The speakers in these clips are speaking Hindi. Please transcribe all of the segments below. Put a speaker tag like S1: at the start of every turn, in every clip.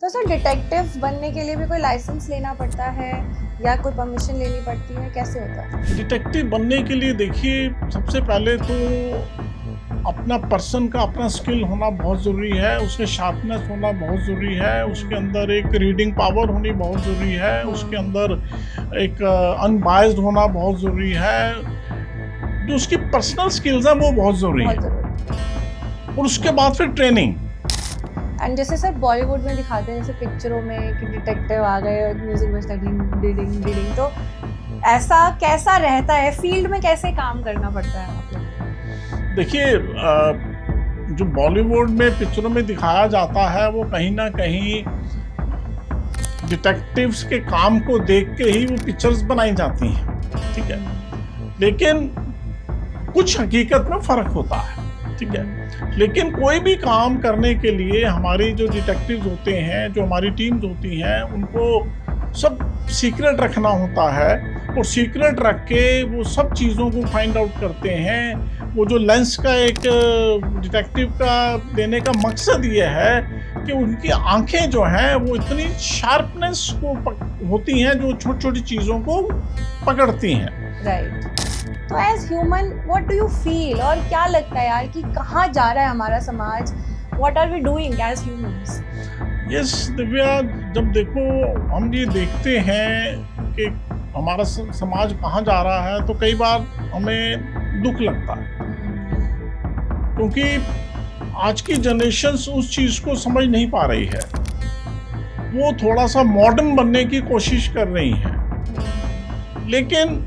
S1: तो सर डिटेक्टिव बनने के लिए भी कोई लाइसेंस लेना पड़ता है या कोई परमिशन लेनी पड़ती है, कैसे होता है?
S2: डिटेक्टिव बनने के लिए देखिए, सबसे पहले तो अपना पर्सन का अपना स्किल होना बहुत ज़रूरी है, उसके शार्पनेस होना बहुत ज़रूरी है, उसके अंदर एक रीडिंग पावर होनी बहुत ज़रूरी है, उसके अंदर एक अनबायस्ड होना बहुत ज़रूरी है। जो उसकी पर्सनल स्किल्स हैं वो बहुत ज़रूरी
S1: बहुत
S2: है।
S1: जरूरी।
S2: और उसके बाद फिर ट्रेनिंग।
S1: एंड जैसे सर बॉलीवुड में दिखाते हैं जैसे पिक्चरों में कि डिटेक्टिव आ गए, म्यूजिक बजता है, डिंग डिडिंग डिडिंग, तो ऐसा कैसा रहता है, फील्ड में कैसे काम करना पड़ता है आप लोग?
S2: देखिए, जो बॉलीवुड में पिक्चरों में दिखाया जाता है वो कहीं ना कहीं डिटेक्टिव्स के काम को देख के ही वो पिक्चर्स बनाई जाती हैं, ठीक है। लेकिन कुछ हकीकत में फ़र्क होता है, ठीक है। लेकिन कोई भी काम करने के लिए हमारी जो डिटेक्टिव्स होते हैं, जो हमारी टीम्स होती हैं, उनको सब सीक्रेट रखना होता है और सीक्रेट रख के वो सब चीज़ों को फाइंड आउट करते हैं। वो जो लेंस का एक डिटेक्टिव का देने का मकसद ये है कि उनकी आंखें जो हैं वो इतनी शार्पनेस को होती हैं जो छोटी छोटी चीज़ों को पकड़ती हैं।
S1: राइट। तो as human what do you feel, और क्या लगता है यार कि कहाँ जा रहा है हमारा समाज? What are we doing as humans?
S2: Yes Divya, जब देखो हम ये देखते हैं कि हमारा समाज कहाँ जा रहा है तो कई बार हमें दुख लगता है, क्योंकि आज की जनरेशन उस चीज़ को समझ नहीं पा रही है। वो थोड़ा सा मॉडर्न बनने की कोशिश कर रही है, लेकिन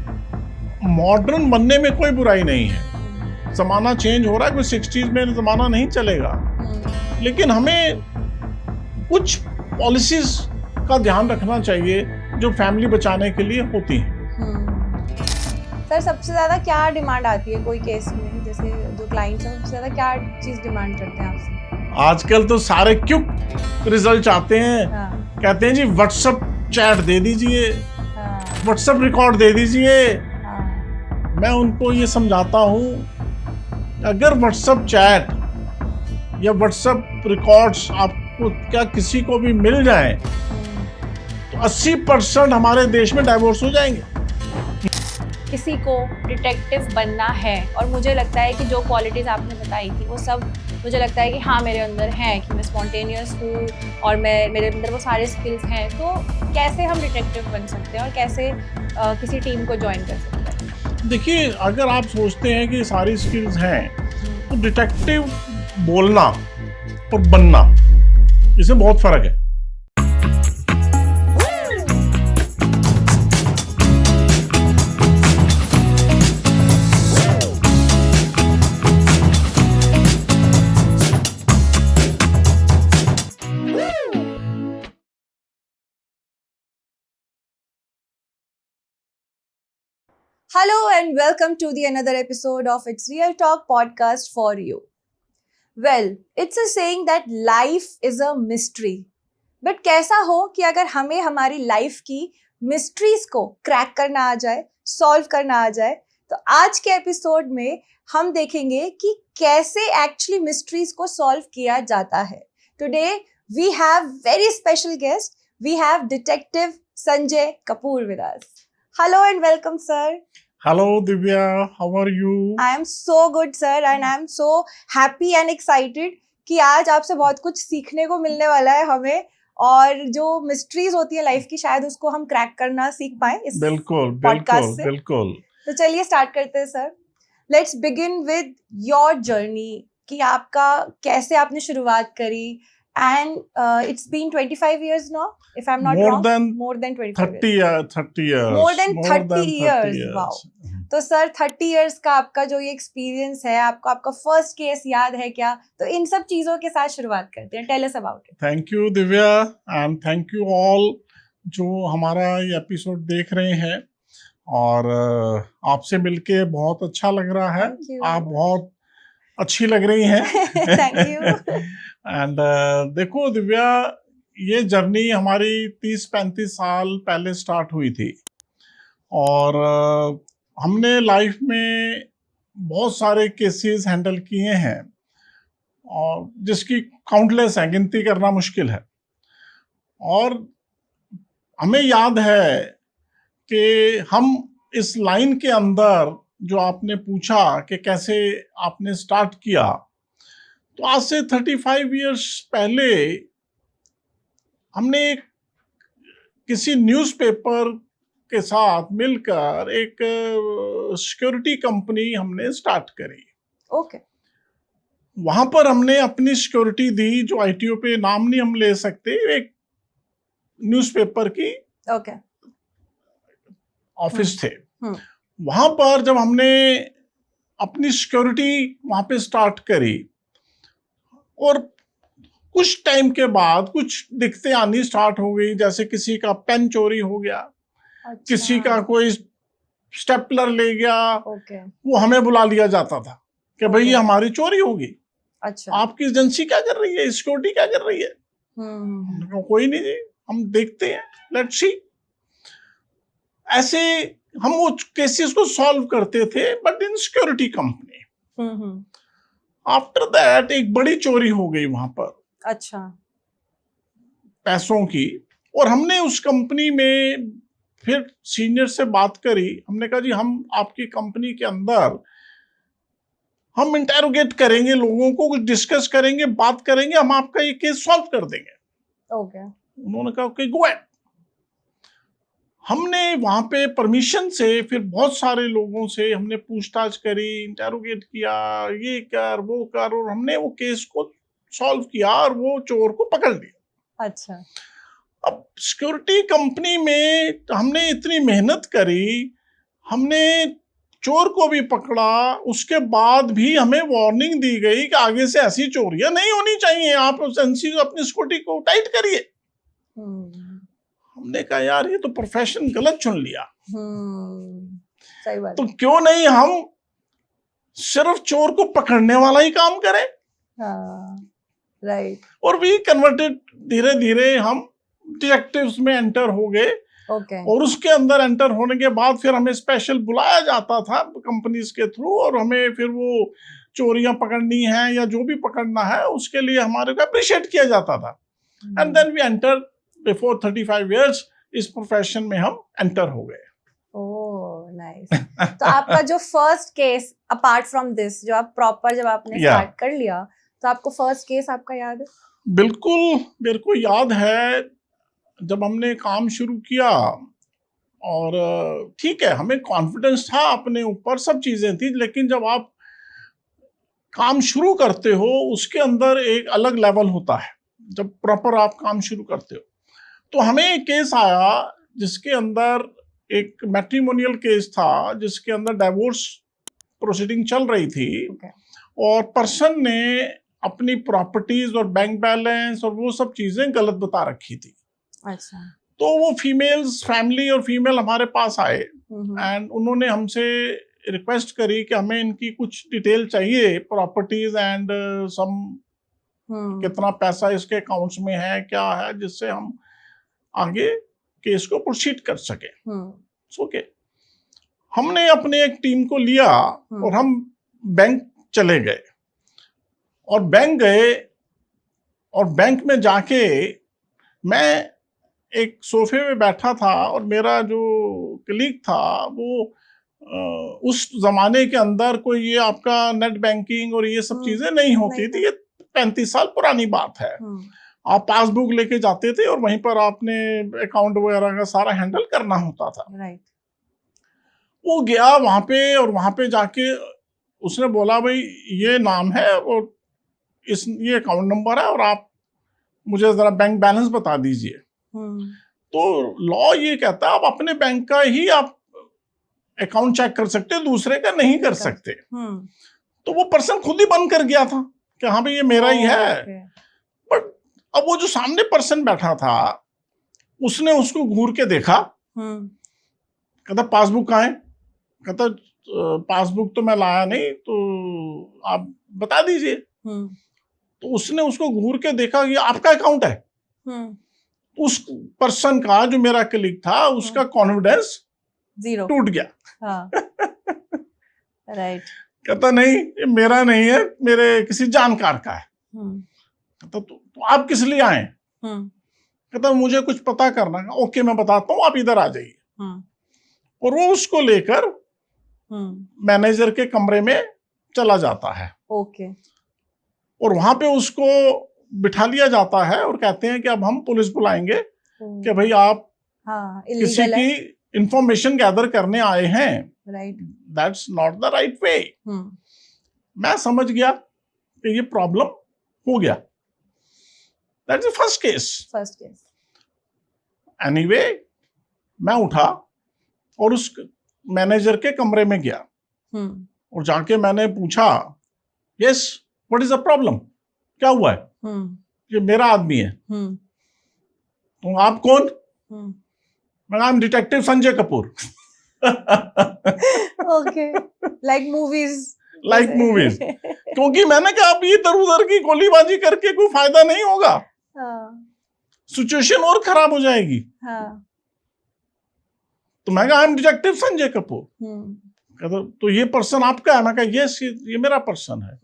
S2: मॉडर्न बनने में कोई बुराई नहीं है। ज़माना चेंज हो रहा है, कोई 60s में ज़माना नहीं चलेगा, लेकिन हमें कुछ पॉलिसीज का ध्यान रखना चाहिए जो फैमिली बचाने के लिए होती हैं।
S1: सर सबसे ज़्यादा क्या डिमांड आती है कोई केस में, जैसे जो क्लाइंट्स हैं सबसे ज़्यादा क्या चीज़ डिमांड करते हैं आपसे?
S2: आजकल तो सारे क्विक रिजल्ट चाहते हैं।
S1: हाँ।
S2: कहते हैं जी व्हाट्सएप चैट दे दीजिए,
S1: हाँ।
S2: व्हाट्सएप रिकॉर्ड दे दीजिए।
S1: हाँ।
S2: मैं उनको ये समझाता हूँ, अगर व्हाट्सएप चैट या व्हाट्सएप रिकॉर्ड्स आपको क्या किसी को भी मिल जाए तो 80% हमारे देश में डाइवोर्स हो जाएंगे।
S1: किसी को डिटेक्टिव बनना है और मुझे लगता है कि जो क्वालिटीज़ आपने बताई थी वो सब मुझे लगता है कि हाँ मेरे अंदर है, कि मैं स्पॉन्टेनियस हूँ और मेरे अंदर वो सारे स्किल्स हैं, तो कैसे हम डिटेक्टिव बन सकते हैं और कैसे किसी टीम को ज्वाइन कर सकते हैं?
S2: देखिए, अगर आप सोचते हैं कि सारी स्किल्स हैं तो डिटेक्टिव बोलना और बनना, इसमें बहुत फर्क है।
S1: Hello and welcome to the another episode of It's Real Talk podcast for you. Well, it's a saying that life is a mystery. But कैसा हो कि अगर हमें हमारी लाइफ की मिस्ट्रीज को क्रैक करना आ जाए, सॉल्व करना आ जाए, तो आज के एपिसोड में हम देखेंगे कि कैसे एक्चुअली मिस्ट्रीज को सॉल्व किया जाता है. Today we have very special guest. We have detective Sanjay Kapoor with us. Hello and welcome, sir.
S2: Hello Divya, how are you?
S1: I am so good, sir, and I am so happy and excited कि आज आपसे बहुत कुछ सीखने को मिलने वाला है हमें, और जो मिस्ट्रीज होती है लाइफ की शायद उसको हम क्रैक करना सीख पाए इस पॉडकास्ट से.
S2: बिल्कुल.
S1: तो चलिए स्टार्ट करते हैं sir. Let's begin with your journey कि आपका कैसे आपने शुरुआत करी. And it's been 25 years now, if I'm not wrong. More than 25 years.
S2: 30 years.
S1: More than 30 years. Wow. तो सर 30 years का आपका जो ये एक्सपीरियंस है, आपका फर्स्ट केस याद है क्या? तो इन सब चीजों के साथ शुरुआत करते हैं. Tell us about it.
S2: Thank you Divya and thank you all जो हमारा ये एपिसोड देख रहे हैं, और आपसे मिलके बहुत अच्छा लग रहा है. आप बहुत अच्छी लग रही हैं.
S1: Thank you.
S2: एंड देखो दिव्या, ये जर्नी हमारी 30-35 साल पहले स्टार्ट हुई थी, और हमने लाइफ में बहुत सारे केसेस हैंडल किए हैं, और जिसकी काउंटलेस है, गिनती करना मुश्किल है. और हमें याद है कि हम इस लाइन के अंदर जो आपने पूछा कि कैसे आपने स्टार्ट किया, तो आज से 35 इयर्स पहले हमने किसी न्यूज़पेपर के साथ मिलकर एक सिक्योरिटी कंपनी हमने स्टार्ट करी।
S1: ओके।
S2: वहां पर हमने अपनी सिक्योरिटी दी, जो आईटीओ पे नाम नहीं हम ले सकते, एक न्यूज़पेपर की
S1: ओके।
S2: ऑफिस थे। वहां पर जब हमने अपनी सिक्योरिटी वहां पे स्टार्ट करी और कुछ टाइम के बाद कुछ दिक्कतें आनी स्टार्ट हो गई, जैसे किसी का पेन चोरी हो गया,
S1: अच्छा।
S2: किसी का कोई स्टेपलर ले गया,
S1: ओके।
S2: वो हमें बुला लिया जाता था कि भाई ये हमारी चोरी होगी,
S1: अच्छा।
S2: आपकी एजेंसी क्या कर रही है, सिक्योरिटी क्या कर रही है? हमने कहा, कोई नहीं जी, हम देखते हैं, लेट्स सी। ऐसे हम वो केसेस को सॉल्व करते थे, but in security company. After that एक बड़ी चोरी हो गई वहां पर,
S1: अच्छा।
S2: पैसों की, और हमने उस कंपनी में फिर सीनियर से बात करी। हमने कहा जी, हम आपकी कंपनी के अंदर हम इंटेरोगेट करेंगे लोगों को, कुछ डिस्कस करेंगे, बात करेंगे, हम आपका ये केस सॉल्व कर देंगे।
S1: ओके।
S2: उन्होंने कहा ओके, गो एहेड। हमने वहां पे परमिशन से फिर बहुत सारे लोगों से हमने पूछताछ करी, इंटेरोगेट किया, ये कर वो कर, और हमने वो केस को सॉल्व किया और वो चोर को पकड़ लिया।
S1: अच्छा।
S2: अब सिक्योरिटी कंपनी में हमने इतनी मेहनत करी, हमने चोर को भी पकड़ा, उसके बाद भी हमें वार्निंग दी गई कि आगे से ऐसी चोरियां नहीं होनी चाहिए, आप एजेंसी अपनी सिक्योरिटी को टाइट करिए। हमने कहा यार, ये तो प्रोफेशन गलत चुन लिया।
S1: सही बात।
S2: तो क्यों नहीं हम सिर्फ चोर को पकड़ने वाला ही काम करें?
S1: राइट।
S2: और वी कन्वर्टेड, धीरे धीरे हम डिटेक्टिव्स में एंटर हो गए।
S1: ओके।
S2: और उसके अंदर एंटर होने के बाद फिर हमें स्पेशल बुलाया जाता था कंपनीज के थ्रू, और हमें फिर वो चोरियां पकड़नी है या जो भी पकड़ना है उसके लिए हमारे को अप्रिशिएट किया जाता था। And then we enter before 35 years, इस प्रोफेशन में हम एंटर हो गए।
S1: Oh nice. तो आपका जो first case apart from this, जो आप प्रॉपर जब आपने स्टार्ट कर लिया, तो आपको फर्स्ट केस आपका याद है?
S2: बिल्कुल, मेरे को याद है जब हमने काम शुरू किया, और ठीक है, हमें कॉन्फिडेंस था अपने ऊपर, सब चीजें थी, लेकिन जब आप काम शुरू करते हो उसके अंदर एक अलग लेवल होता है। जब प्रॉपर आप काम शुरू करते हो, तो हमें एक केस आया जिसके अंदर एक मैट्रिमोनियल केस था, जिसके अंदर डाइवोर्स प्रोसीडिंग चल रही थी। और पर्सन ने अपनी प्रॉपर्टीज और बैंक बैलेंस और वो सब चीजें गलत बता रखी थी।
S1: अच्छा।
S2: तो वो फीमेल्स, फैमिली और फीमेल हमारे पास आए एंड उन्होंने हमसे रिक्वेस्ट करी कि हमें इनकी कुछ डिटेल चाहिए, प्रॉपर्टीज एंड सम, कितना पैसा इसके अकाउंट्स में है, क्या है, जिससे हम आगे केस को प्रोसीड कर सके। ओके। हमने अपने एक टीम को लिया और हम बैंक चले गए, और बैंक गए, और बैंक में जाके मैं एक सोफे में बैठा था, और मेरा जो कलीग था वो उस जमाने के अंदर कोई ये आपका नेट बैंकिंग और ये सब चीजें नहीं होती थी, ये 35 साल पुरानी बात है। आप पासबुक लेके जाते थे और वहीं पर आपने अकाउंट वगैरह का सारा हैंडल करना होता था।
S1: राइट।
S2: वो गया वहां पे, और वहां पे जाके उसने बोला भाई ये नाम है और ये अकाउंट नंबर है, और आप मुझे जरा बैंक बैलेंस बता दीजिए। तो लॉ ये कहता है आप अपने बैंक का ही आप अकाउंट चेक कर सकते, दूसरे का नहीं कर सकते। तो वो पर्सन खुद ही बंद कर गया था कि हाँ भाई ये मेरा ही है। बट अब वो जो सामने पर्सन बैठा था, उसने उसको घूर के देखा, कहता पासबुक कहाँ है? कहता पासबुक तो मैं लाया नहीं, तो आप बता दीजिए। तो उसने उसको घूर के देखा कि आपका अकाउंट है। उस पर्सन का, जो मेरा कलीग था, उसका कॉन्फिडेंस
S1: जीरो
S2: टूट गया।
S1: राइट।
S2: कहता नहीं, ये मेरा नहीं है, मेरे किसी जानकार का है। कहता तो आप किस लिए आए? कहता मुझे कुछ पता करना है। ओके मैं बताता हूँ, आप इधर आ जाइए। और वो उसको लेकर मैनेजर के कमरे में चला जाता है।
S1: ओके।
S2: और वहां पे उसको बिठा लिया जाता है और कहते हैं कि अब हम पुलिस बुलाएंगे कि भाई आप किसी
S1: इलीगल
S2: की
S1: है।
S2: इंफॉर्मेशन गैदर करने आए हैं।
S1: Right.
S2: That's not the right way. मैं समझ गया कि ये प्रॉब्लम हो गया। That's the first case. Anyway मैं उठा और उस मैनेजर के कमरे में गया और जाके मैंने पूछा, yes what is the problem, क्या हुआ है? ये मेरा आदमी है। तो आप कौन? मैं नाम detective Sanjay Kapoor.
S1: Okay, like movies.
S2: क्योंकि मैंने कहा अब इधर उधर की गोलीबाजी करके कोई फायदा नहीं होगा। सिचुएशन और खराब हो जाएगी। तो मैं कहा I am detective Sanjay Kapoor. कहता तो ये पर्सन आपका है? मैं कहा यस ये मेरा पर्सन है।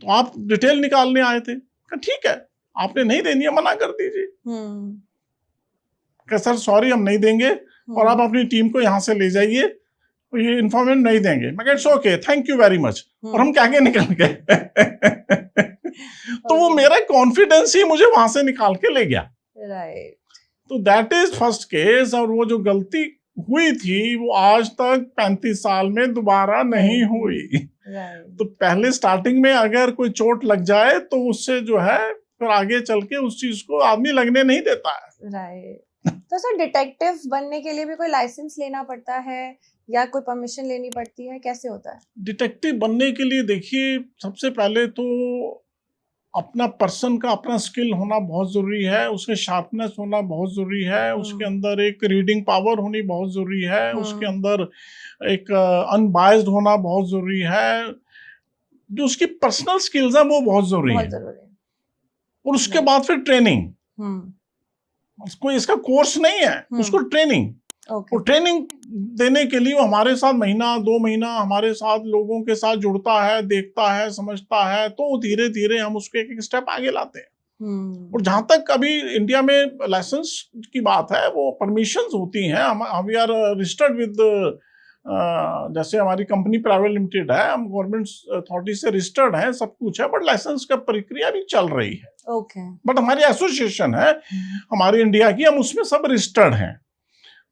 S2: तो आप डिटेल निकालने आए थे? कहा ठीक है, आपने नहीं देनी है मना कर दीजिए। कहा सर सॉरी हम नहीं देंगे और आप अपनी टीम को यहाँ से ले जाइए, ये इन्फॉर्मेशन नहीं देंगे। मैं कहा it's okay thank you very much. और हम क्या निकल गए। तो वो मेरा कॉन्फिडेंस ही मुझे वहां से निकाल के ले गया।
S1: राइट।
S2: तो दैट इज फर्स्ट केस। और वो जो गलती हुई थी वो आज तक 35 साल में दोबारा नहीं हुई। तो पहले स्टार्टिंग में अगर कोई चोट लग जाए तो उससे जो है फिर आगे चल के उस चीज को आदमी लगने नहीं देता है।
S1: राइट। तो सर डिटेक्टिव बनने के लिए भी कोई लाइसेंस लेना पड़ता है या कोई परमिशन लेनी पड़ती है, कैसे होता है?
S2: डिटेक्टिव बनने के लिए देखिए सबसे पहले तो अपना पर्सन का अपना स्किल होना बहुत जरूरी है, उसके शार्पनेस होना बहुत जरूरी है, उसके अंदर एक रीडिंग पावर होनी बहुत जरूरी है, उसके अंदर एक अनबायस्ड होना बहुत जरूरी है। जो उसकी पर्सनल स्किल्स हैं वो बहुत जरूरी है। और उसके बाद फिर ट्रेनिंग। उसको इसका कोर्स नहीं है, उसको ट्रेनिंग। और ट्रेनिंग देने के लिए वो हमारे साथ महीना 2 महीना हमारे साथ लोगों के साथ जुड़ता है, देखता है, समझता है, तो धीरे धीरे हम उसको एक एक स्टेप आगे लाते हैं। और जहां तक अभी इंडिया में लाइसेंस की बात है वो परमिशंस होती हैं। हम वी आर रजिस्टर्ड विद जैसे हमारी कंपनी प्राइवेट लिमिटेड है, हम गवर्नमेंट अथॉरिटी से रजिस्टर्ड है, सब कुछ है, बट लाइसेंस का प्रक्रिया भी चल रही है। बट हमारी एसोसिएशन है हमारी इंडिया की, हम उसमें सब रजिस्टर्ड हैं,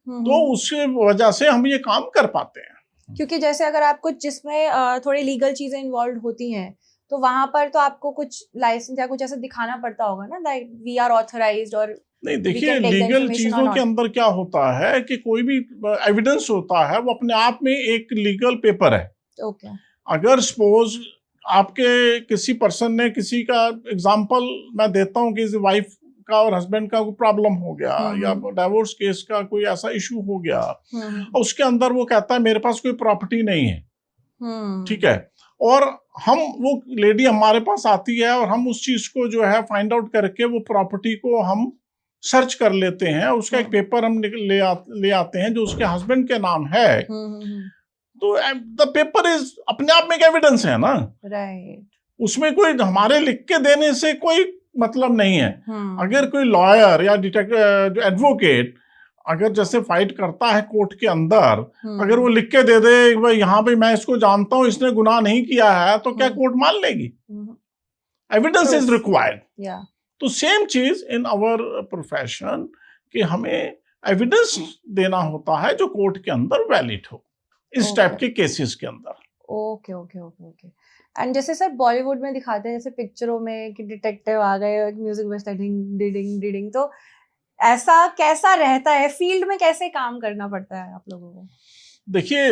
S2: तो उसकी वजह से हम ये काम कर पाते हैं।
S1: क्योंकि जैसे अगर आप कुछ जिसमें थोड़ी लीगल चीजें इन्वॉल्व होती हैं तो वहां पर तो आपको कुछ लाइसेंस या कुछ ऐसा दिखाना पड़ता होगा ना, दैट वी आर ऑथराइज्ड। और
S2: नहीं देखिए लीगल चीजों के अंदर क्या होता है कि कोई भी एविडेंस होता है वो अपने आप में एक लीगल पेपर है।
S1: ओके।
S2: अगर सपोज आपके किसी पर्सन ने किसी का एग्जांपल मैं देता हूँ कि वाइफ का और हस्बैंड का कोई प्रॉब्लम हो गया या डिवोर्स केस का कोई ऐसा इशू हो गया और उसके अंदर वो कहता है मेरे पास कोई प्रॉपर्टी नहीं है, ठीक है, और हम वो लेडी हमारे पास आती है और हम उस चीज को जो है फाइंड आउट करके वो प्रॉपर्टी को हम सर्च कर लेते हैं, उसका एक पेपर हम ले आते हैं जो उसके हस्बैंड के नाम है, तो द पेपर इज अपने आप में एक एविडेंस है ना।
S1: राइट।
S2: उसमें कोई हमारे लिख के देने से कोई मतलब नहीं है। अगर कोई लॉयर या जो एडवोकेट अगर जैसे फाइट करता है कोर्ट के अंदर, अगर वो लिख के दे दे भाई यहाँ पे मैं इसको जानता हूँ इसने गुनाह नहीं किया है, तो क्या कोर्ट मान लेगी? Evidence is required. तो सेम चीज इन आवर प्रोफेशन कि हमें एविडेंस देना होता है जो कोर्ट के अंदर वैलिड हो इस टाइप के केसेस के अंदर।
S1: Okay okay okay okay. And जैसे सर बॉलीवुड में दिखाते हैं जैसे पिक्चरों में कि डिटेक्टिव आ गए, म्यूजिक बजता है डिंग डिडिंग डिडिंग, तो ऐसा कैसा रहता है फील्ड में, कैसे काम करना पड़ता है आप लोगों को?
S2: देखिए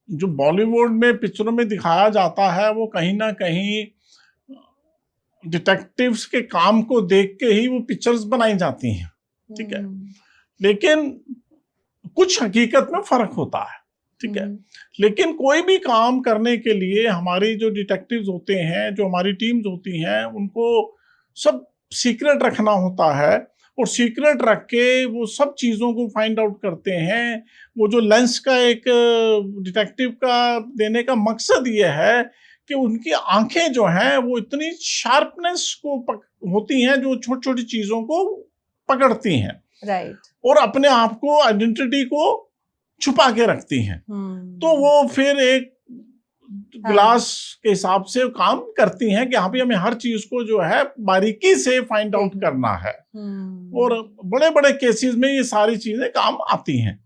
S2: जो बॉलीवुड में पिक्चरों में दिखाया जाता है वो कहीं ना कहीं डिटेक्टिव्स के काम को देख के ही वो पिक्चर्स बनाई जाती हैं, ठीक है, लेकिन कुछ हकीकत में फर्क होता है, ठीक है। लेकिन कोई भी काम करने के लिए हमारी जो डिटेक्टिव्स होते हैं, जो हमारी टीम्स होती हैं, उनको सब सीक्रेट रखना होता है और सीक्रेट रख के वो सब चीज़ों को फाइंड आउट करते हैं। वो जो लेंस का एक डिटेक्टिव का देने का मकसद ये है कि उनकी आंखें जो हैं वो इतनी शार्पनेस को होती हैं जो छोटी छोटी चीज़ों को पकड़ती हैं,
S1: राइट।
S2: और अपने आप को, आइडेंटिटी को छुपा के रखती हैं। तो वो फिर एक ग्लास के हिसाब से काम करती हैं कि हाँ भाई हमें हर चीज को जो है बारीकी से फाइंड आउट करना है, और बड़े बड़े केसेस में ये सारी चीजें काम आती हैं।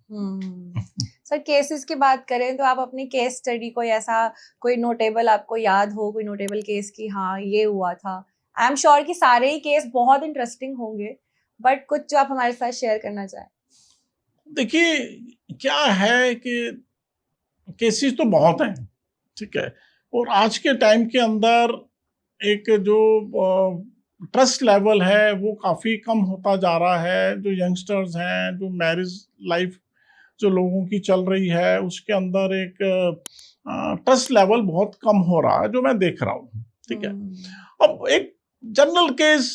S1: सर, केसेस की बात करें तो आप अपनी केस स्टडी कोई ऐसा, कोई नोटेबल आपको याद हो, कोई नोटेबल केस की हाँ ये हुआ था? आई एम श्योर कि सारे ही केस बहुत इंटरेस्टिंग होंगे, बट कुछ जो आप हमारे साथ शेयर करना चाहें।
S2: देखिए क्या है कि केसेस तो बहुत हैं, ठीक है, और आज के टाइम के अंदर एक जो ट्रस्ट लेवल है वो काफ़ी कम होता जा रहा है। जो यंगस्टर्स हैं, जो मैरिज लाइफ जो लोगों की चल रही है, उसके अंदर एक ट्रस्ट लेवल बहुत कम हो रहा है, जो मैं देख रहा हूँ, ठीक है। अब एक जनरल केस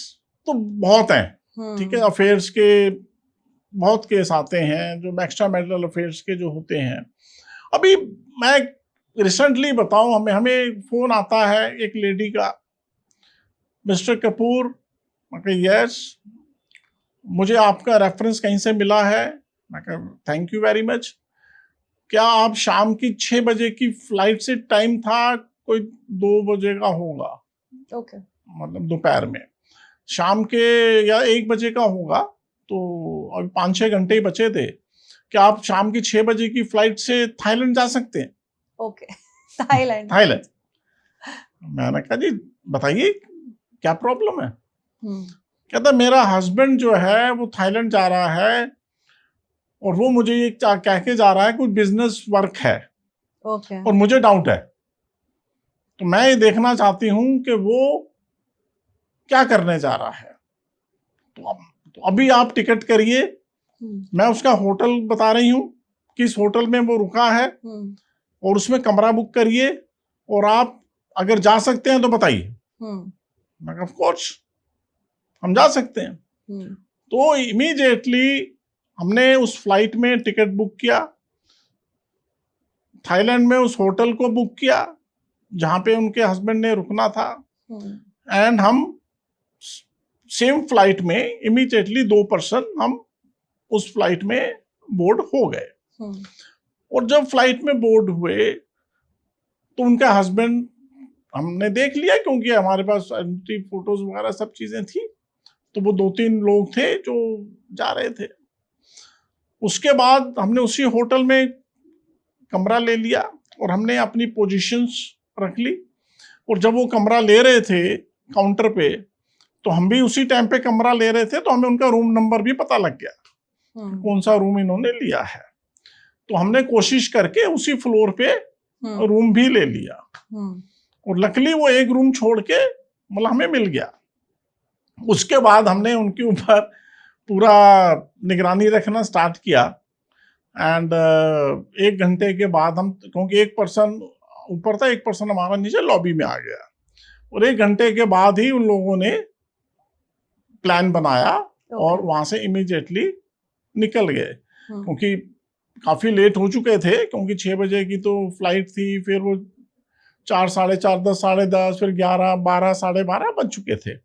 S2: तो बहुत हैं, ठीक है, अफेयर्स के बहुत केस आते हैं, जो एक्स्ट्रा मैरिटल अफेयर्स के जो होते हैं। अभी मैं रिसेंटली बताऊं, हमें फोन आता है एक लेडी का, मिस्टर कपूर, यस मुझे आपका रेफरेंस कहीं से मिला है। मैं कहा थैंक यू वेरी मच। क्या आप शाम की 6 बजे की फ्लाइट से, टाइम था कोई 2 बजे का होगा,
S1: ओके,
S2: मतलब दोपहर में, शाम के या 1 बजे का होगा, तो अभी 5-6 घंटे ही बचे थे। क्या आप शाम की 6 बजे की फ्लाइट से थाईलैंड जा सकते हैं?
S1: Okay, Thailand.
S2: मैंने कहा जी बताइए क्या प्रॉब्लम है? कहता मेरा हस्बैंड जो है वो थाईलैंड जा रहा है, और वो मुझे ये कह के जा रहा है कुछ बिजनेस वर्क है, और मुझे डाउट है, तो मैं ये देखना चाहती हूँ कि वो क्या करने जा रहा है। तो अभी आप टिकट करिए, मैं उसका होटल बता रही हूँ, किस होटल में वो रुका है, और उसमें कमरा बुक करिए, और आप अगर जा सकते हैं तो बताइए। मैं ऑफ कोर्स हम जा सकते हैं। तो इमीडिएटली हमने उस फ्लाइट में टिकट बुक किया, थाईलैंड में उस होटल को बुक किया जहां पे उनके हस्बैंड ने रुकना था, एंड हम सेम फ्लाइट में इमीडिएटली 2 पर्सन हम उस फ्लाइट में बोर्ड हो गए। और जब फ्लाइट में बोर्ड हुए तो उनका हस्बैंड हमने देख लिया, क्योंकि हमारे पास फोटोज वगैरह सब चीजें थी, तो वो 2-3 लोग थे जो जा रहे थे। उसके बाद हमने उसी होटल में कमरा ले लिया, और हमने अपनी पोजीशंस रख ली, और जब वो कमरा ले रहे थे काउंटर पे, तो हम भी उसी टाइम पे कमरा ले रहे थे, तो हमें उनका रूम नंबर भी पता लग गया, कौन सा रूम इन्होंने लिया है। तो हमने कोशिश करके उसी फ्लोर पे रूम भी ले लिया, और लकीली वो एक रूम छोड़ के मतलब हमें मिल गया। उसके बाद हमने उनके ऊपर पूरा निगरानी रखना स्टार्ट किया, एंड 1 घंटे के बाद हम, क्योंकि एक पर्सन ऊपर था, एक पर्सन हमारा नीचे लॉबी में आ गया, और 1 घंटे के बाद ही उन लोगों ने प्लान बनाया और वहां से इमीडिएटली निकल गए, क्योंकि काफी लेट हो चुके थे, क्योंकि 6 बजे की तो फ्लाइट थी, फिर वो 4, 4:30, 10, 10:30, फिर 11, 12, 12:30 बज चुके थे।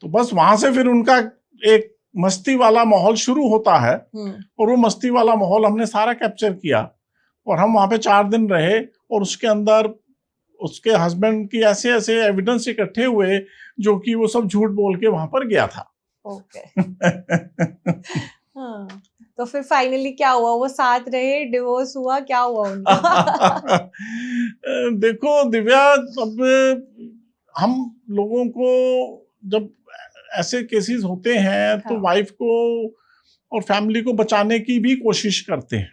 S2: तो बस वहां से फिर उनका एक मस्ती वाला माहौल शुरू होता है, और वो मस्ती वाला माहौल हमने सारा कैप्चर किया, और हम वहां पे 4 दिन रहे, और उसके अंदर उसके हस्बैंड की ऐसे ऐसे एविडेंस इकट्ठे हुए जो कि वो सब झूठ बोल के वहां पर गया था।
S1: हाँ, तो फिर फाइनली क्या हुआ? वो साथ रहे, डिवोर्स हुआ, क्या हुआ उनका?
S2: देखो दिव्या, अब हम लोगों को जब ऐसे केसेस होते हैं तो वाइफ को और फैमिली को बचाने की भी कोशिश करते हैं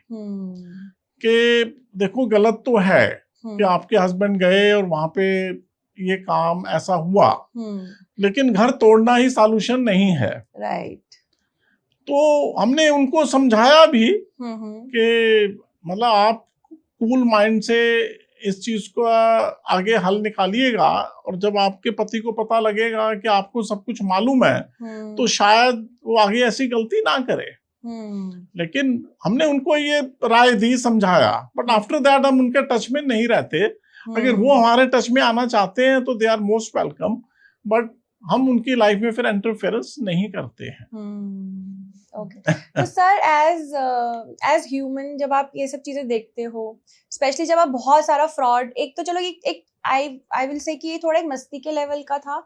S2: कि देखो गलत तो है कि आपके हस्बैंड गए और वहां पे ये काम ऐसा हुआ, लेकिन घर तोड़ना ही सॉल्यूशन नहीं है।
S1: राइट।
S2: तो हमने उनको समझाया भी कि मतलब आप कूल माइंड से इस चीज को आगे हल निकालिएगा, और जब आपके पति को पता लगेगा कि आपको सब कुछ मालूम है तो शायद वो आगे ऐसी गलती ना करे। लेकिन हमने उनको ये राय दी, समझाया, बट आफ्टर दैट हम उनके टच में नहीं रहते। अगर वो हमारे टच में आना चाहते हैं तो they are most welcome, but हम उनकी लाइफ में फिर इंटरफेरेंस नहीं करते हैं।
S1: ओके। तो सर एज ह्यूमन जब आप ये सब चीजें देखते हो, स्पेशली जब आप बहुत सारा फ्रॉड, एक तो चलो एक आई विल से कि ये थोड़ा एक मस्ती के लेवल का था,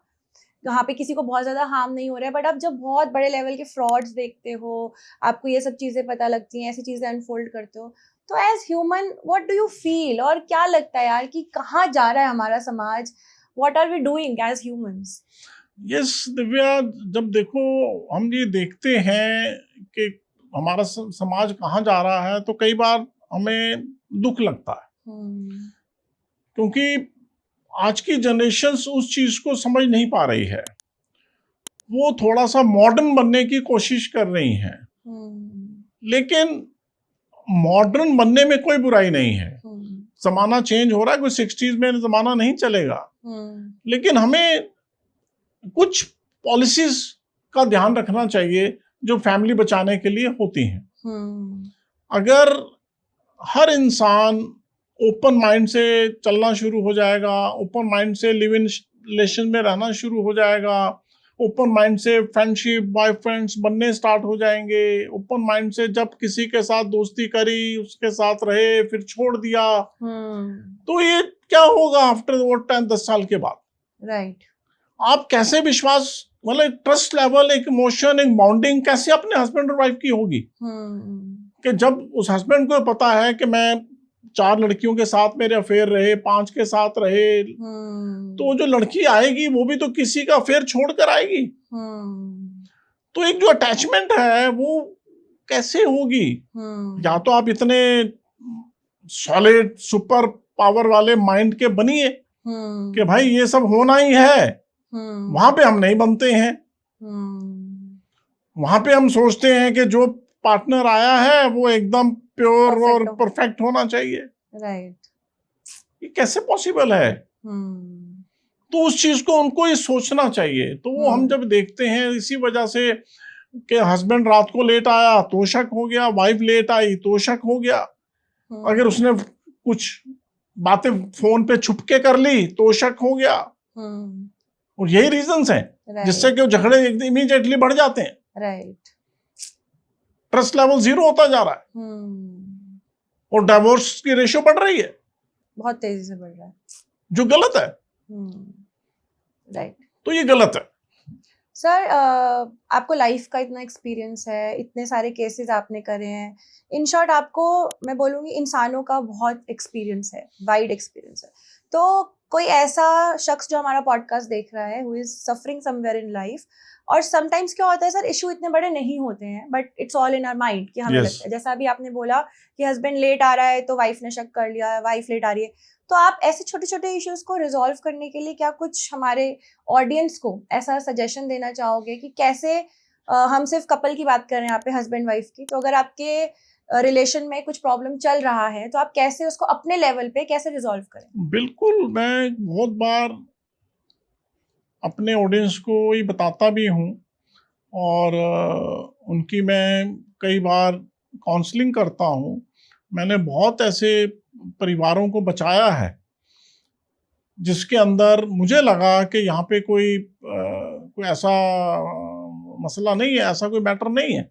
S1: यहाँ पे किसी को बहुत ज्यादा हार्म नहीं हो रहा है, बट आप जब बहुत बड़े लेवल के फ्रॉड्स देखते हो, आपको ये सब चीजें पता लगती हैं, ऐसी चीजें अनफोल्ड करते हो, तो as human what do you feel, और क्या लगता है यार कि कहाँ जा रहा है हमारा समाज, what are we doing as humans?
S2: Yes Divya, जब देखो हम ये देखते हैं कि हमारा समाज कहाँ जा रहा है तो कई बार हमें दुख लगता है, क्योंकि आज की जनरेशन उस चीज को समझ नहीं पा रही है। वो थोड़ा सा मॉडर्न बनने की कोशिश कर रही हैं, लेकिन मॉडर्न बनने में कोई बुराई नहीं है। जमाना चेंज हो रहा है, कोई 60s में जमाना नहीं चलेगा, लेकिन हमें कुछ पॉलिसीज का ध्यान रखना चाहिए जो फैमिली बचाने के लिए होती हैं। अगर हर इंसान ओपन माइंड से चलना शुरू हो जाएगा, ओपन माइंड से लिव इन रिलेशन में रहना शुरू हो जाएगा, ओपन माइंड से फ्रेंडशिप बॉयफ्रेंड्स बनने स्टार्ट हो जाएंगे, ओपन माइंड से जब किसी के साथ दोस्ती करी उसके साथ रहे फिर छोड़ दिया, तो ये क्या होगा आफ्टर वो 10 साल के बाद?
S1: राइट।
S2: आप कैसे विश्वास, मतलब ट्रस्ट लेवल, एक इमोशन, एक बॉन्डिंग कैसे अपने हस्बैंड और वाइफ की होगी? कि जब उस हस्बैंड को पता है कि मैं 4 लड़कियों के साथ मेरे अफेयर रहे, 5 के साथ रहे, तो जो लड़की आएगी वो भी तो किसी का अफेयर छोड़ कर आएगी। तो एक जो अटैचमेंट है वो कैसे होगी? या तो आप इतने सॉलिड सुपर पावर वाले माइंड के बनिए कि भाई ये सब होना ही है, वहां पे हम नहीं बनते हैं। वहां पे हम सोचते हैं कि जो पार्टनर आया है वो एकदम प्योर और परफेक्ट होना चाहिए।
S1: राइट।
S2: ये कैसे पॉसिबल है? तो उस चीज को उनको ये सोचना चाहिए। तो वो हम जब देखते हैं इसी वजह से कि हस्बैंड रात को लेट आया तो शक हो गया, वाइफ लेट आई तो शक हो गया, अगर उसने कुछ बातें फोन पे छुपके कर ली तो शक हो गया। और यही रीजंस हैं जिससे कि झगड़े इमीडिएटली बढ़ जाते हैं।
S1: राइट।
S2: ट्रस्ट लेवल 0 होता जा रहा है और डिवोर्स की रेशियो बढ़ रही है,
S1: बहुत तेजी से बढ़ रहा है, जो
S2: गलत है।
S1: राइट।
S2: तो ये गलत है।
S1: सर आपको लाइफ का इतना एक्सपीरियंस है, इतने सारे केसेस आपने करे हैं, इन शॉर्ट आपको मैं बोलूँगी इंसानों का बहुत एक्सपीरियंस है, वाइड एक्सपीरियंस है। तो कोई ऐसा शख्स जो हमारा पॉडकास्ट देख रहा है, who is suffering somewhere in life, और समटाइम्स क्या होता है सर, इशू इतने बड़े नहीं होते हैं but it's all in our mind कि हमें लगता है, जैसा अभी आपने बोला कि हस्बैंड लेट आ रहा है तो वाइफ ने शक कर लिया, वाइफ लेट आ रही है, तो आप ऐसे छोटे छोटे इश्यूज को रिजॉल्व करने के लिए क्या कुछ हमारे ऑडियंस को ऐसा सजेशन देना चाहोगे कि कैसे हम सिर्फ कपल की बात कर रहे हैं यहाँ पे, हस्बैंड वाइफ की, तो अगर आपके रिलेशन में कुछ प्रॉब्लम चल रहा है तो आप कैसे उसको अपने लेवल पे कैसे रिजॉल्व करें?
S2: बिल्कुल, मैं बहुत बार अपने ऑडियंस को ये बताता भी हूँ और उनकी मैं कई बार काउंसलिंग करता हूँ। मैंने बहुत ऐसे परिवारों को बचाया है जिसके अंदर मुझे लगा कि यहाँ पे कोई ऐसा मसला नहीं है, ऐसा कोई मैटर नहीं है,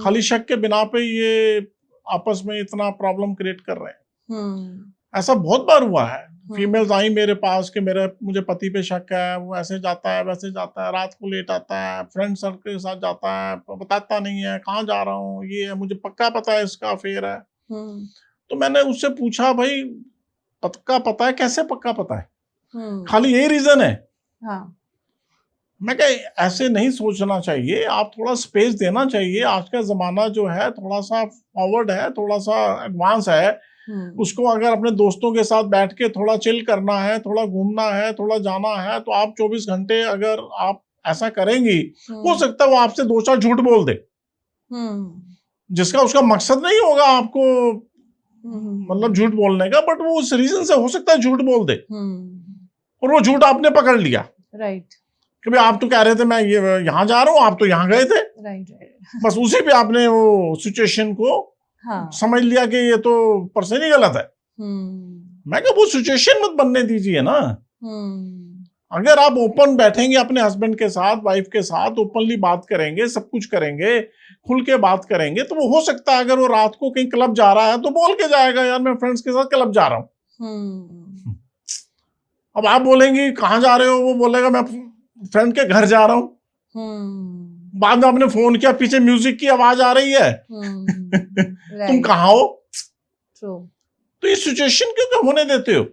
S2: खाली शक के बिना पे ये आपस में इतना प्रॉब्लम क्रिएट कर रहे हैं। ऐसा बहुत बार हुआ है। फीमेल्स आई मेरे पास कि मुझे पति पे शक है, वो ऐसे जाता है वैसे जाता है, रात को लेट आता है, फ्रेंड सर्कल के साथ जाता है, बताता नहीं है कहाँ जा रहा हूँ, ये है, मुझे पक्का पता है इसका अफेयर है। तो मैंने उससे पूछा, भाई पक्का पता है? कैसे पक्का पता है? खाली यही रीजन है?
S1: हाँ।
S2: मैं कहा ऐसे नहीं सोचना चाहिए, आप थोड़ा स्पेस देना चाहिए। आज का जमाना जो है थोड़ा सा फॉरवर्ड है, थोड़ा सा एडवांस है। उसको अगर अपने दोस्तों के साथ बैठ के थोड़ा चिल करना है, थोड़ा घूमना है, थोड़ा जाना है, तो आप 24 घंटे अगर आप ऐसा करेंगी, हो सकता है वो आपसे 2-4 झूठ बोल दे, जिसका उसका मकसद नहीं होगा आपको मतलब झूठ बोलने का, बट वो उस रीजन से हो सकता है झूठ बोल दे और वो झूठ आपने पकड़ लिया।
S1: राइट।
S2: कि भाई आप तो कह रहे थे मैं ये यहाँ जा रहा हूँ, आप तो यहाँ गए थे।
S1: राइट।
S2: बस उसी पे आपने वो सिचुएशन को समझ लिया कि ये तो पर्सन ही गलत है। मैं क्या वो सिचुएशन मत बनने दीजिए ना। अगर आप ओपन बैठेंगे अपने हस्बैंड के साथ, वाइफ के साथ, ओपनली बात करेंगे, सब कुछ करेंगे, खुल के बात करेंगे, तो वो हो सकता है अगर वो रात को कहीं क्लब जा रहा है तो बोल के जाएगा, यार मैं फ्रेंड्स के साथ क्लब जा रहा हूँ। अब आप बोलेंगे कहाँ जा रहे हो, वो बोलेगा मैं फ्रेंड के घर जा रहा हूँ। बाद में आपने फोन किया, पीछे म्यूजिक की आवाज आ रही है, तुम कहाँ हो? तो ये सिचुएशन क्यों होने देते हो?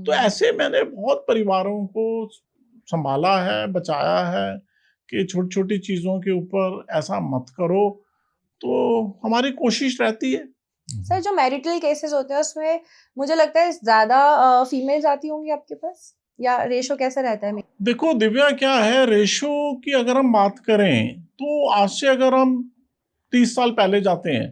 S2: तो ऐसे मैंने बहुत परिवारों को संभाला है, बचाया है कि छोटी छोटी चीजों के ऊपर ऐसा मत करो, तो हमारी कोशिश रहती है।
S1: सर, जो मैरिटल केसेस होते हैं उसमें मुझे लगता है ज्यादा फीमेल्स आती होंगी आपके पास, या रेशो कैसा रहता है?
S2: देखो दिव्या, क्या है रेशो की अगर हम बात करें तो आज से अगर हम 30 साल पहले जाते हैं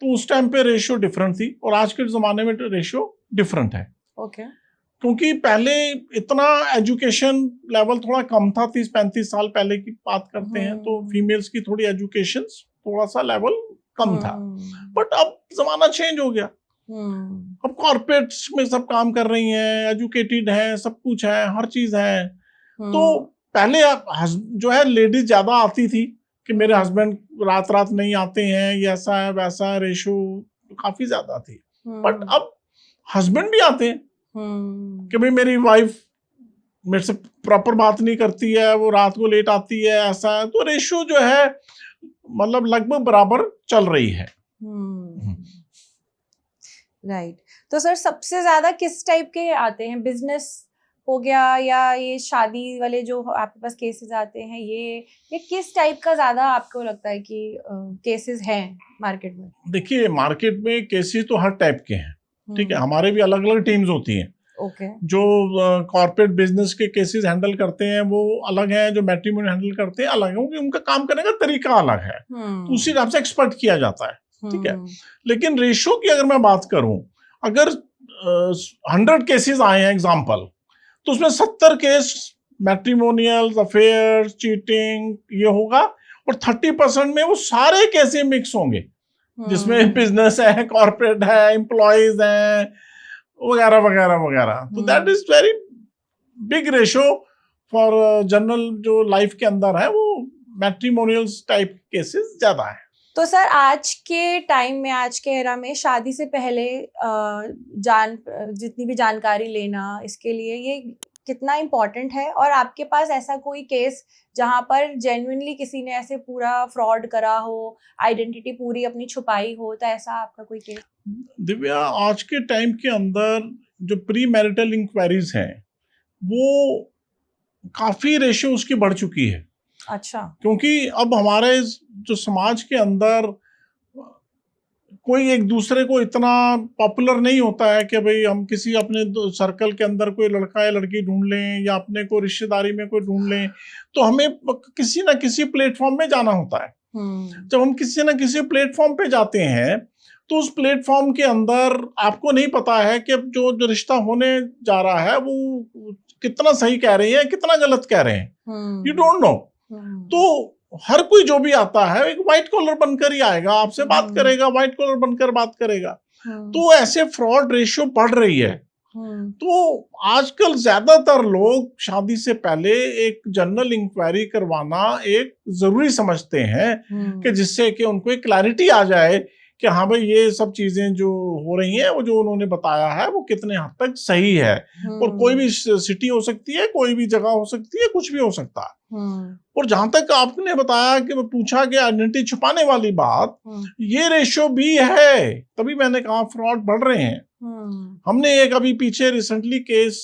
S2: तो उस टाइम पे रेशो डिफरेंट थी और आज के जमाने में रेशो डिफरेंट है।
S1: ओके।
S2: क्योंकि पहले इतना एजुकेशन लेवल थोड़ा कम था, 30-35 साल पहले की बात करते हैं तो फीमेल्स की थोड़ी एजुकेशन थोड़ा सा लेवल कम था। बट अब जमाना चेंज हो गया, अब कॉर्पोरेट्स में सब काम कर रही हैं, एजुकेटेड हैं, सब कुछ है, हर चीज है। तो पहले जो है लेडीज ज्यादा आती थी कि मेरे हस्बैंड रात रात नहीं आते हैं, ये ऐसा है वैसा है, रेशो काफी ज्यादा थी। बट अब हस्बैंड भी आते हैं कि भाई मेरी वाइफ मेरे से प्रॉपर बात नहीं करती है, वो रात को लेट आती है, ऐसा है। तो रेशो जो है मतलब लगभग बराबर चल रही है।
S1: राइट। तो सर सबसे ज्यादा किस टाइप के आते हैं? बिजनेस हो गया या ये शादी वाले जो आपके पास केसेस आते हैं, ये किस टाइप का ज्यादा आपको लगता है कि केसेस हैं मार्केट में?
S2: देखिए मार्केट में केसेस तो हर टाइप के हैं, ठीक है। हमारे भी अलग अलग टीम्स होती हैं।
S1: ओके।
S2: जो कॉर्पोरेट बिजनेस के केसेस हैंडल करते हैं वो अलग है, जो मैट्रिमोनी हैंडल करते हैं अलग है, क्योंकि उनका काम करने का तरीका अलग है, तो उसी हिसाब से एक्सपर्ट किया जाता है, ठीक है। लेकिन रेशो की अगर मैं बात करूं, अगर 100 केसेस आए हैं एग्जाम्पल, तो उसमें 70 केस मैट्रिमोनियल अफेयर, चीटिंग ये होगा, और 30% में वो सारे केसेस मिक्स होंगे जिसमें बिजनेस है, कॉर्पोरेट है, एम्प्लॉयज हैं, वगैरह वगैरह वगैरह। तो that is very big ratio for general जो लाइफ के अंदर है, वो मैट्रिमोनियल्स टाइप केसेस ज्यादा है।
S1: तो सर आज के टाइम में, आज के एरा में शादी से पहले जितनी भी जानकारी लेना, इसके लिए ये कितना इम्पोर्टेंट है? और आपके पास ऐसा कोई केस जहां पर जेन्युइनली किसी ने ऐसे पूरा फ्रॉड करा हो, आइडेंटिटी पूरी अपनी छुपाई हो, तो ऐसा आपका कोई केस?
S2: दिव्या, आज के टाइम के अंदर जो प्री मैरिटल इंक्वायरीज हैं वो काफी रेशियो उसकी बढ़ चुकी है।
S1: अच्छा।
S2: क्योंकि अब हमारे जो समाज के अंदर कोई एक दूसरे को इतना पॉपुलर नहीं होता है कि भाई हम किसी अपने सर्कल के अंदर कोई लड़का या लड़की ढूंढ लें या अपने को रिश्तेदारी में कोई ढूंढ लें, तो हमें किसी ना किसी प्लेटफॉर्म में जाना होता है। जब हम किसी ना किसी प्लेटफॉर्म पे जाते हैं तो उस प्लेटफॉर्म के अंदर आपको नहीं पता है कि जो रिश्ता होने जा रहा है वो कितना सही कह रहे हैं, कितना गलत कह रहे हैं, यू डोंट नो। तो हर कोई जो भी आता है एक व्हाइट कॉलर बनकर ही आएगा, आपसे बात करेगा, व्हाइट कॉलर बनकर बात करेगा। तो ऐसे फ्रॉड रेशियो बढ़ रही है। तो आजकल ज्यादातर लोग शादी से पहले एक जनरल इंक्वायरी करवाना एक जरूरी समझते हैं कि जिससे कि उनको एक क्लैरिटी आ जाए कि हाँ भाई ये सब चीजें जो हो रही हैं, वो जो उन्होंने बताया है वो कितने हद तक सही है। और कोई भी सिटी हो सकती है, कोई भी जगह हो सकती है, कुछ भी हो सकता है। और जहां तक आपने बताया कि पूछा कि आइडेंटिटी छुपाने वाली बात, ये रेशियो भी है, तभी मैंने कहा फ्रॉड बढ़ रहे हैं। हमने एक अभी पीछे रिसेंटली केस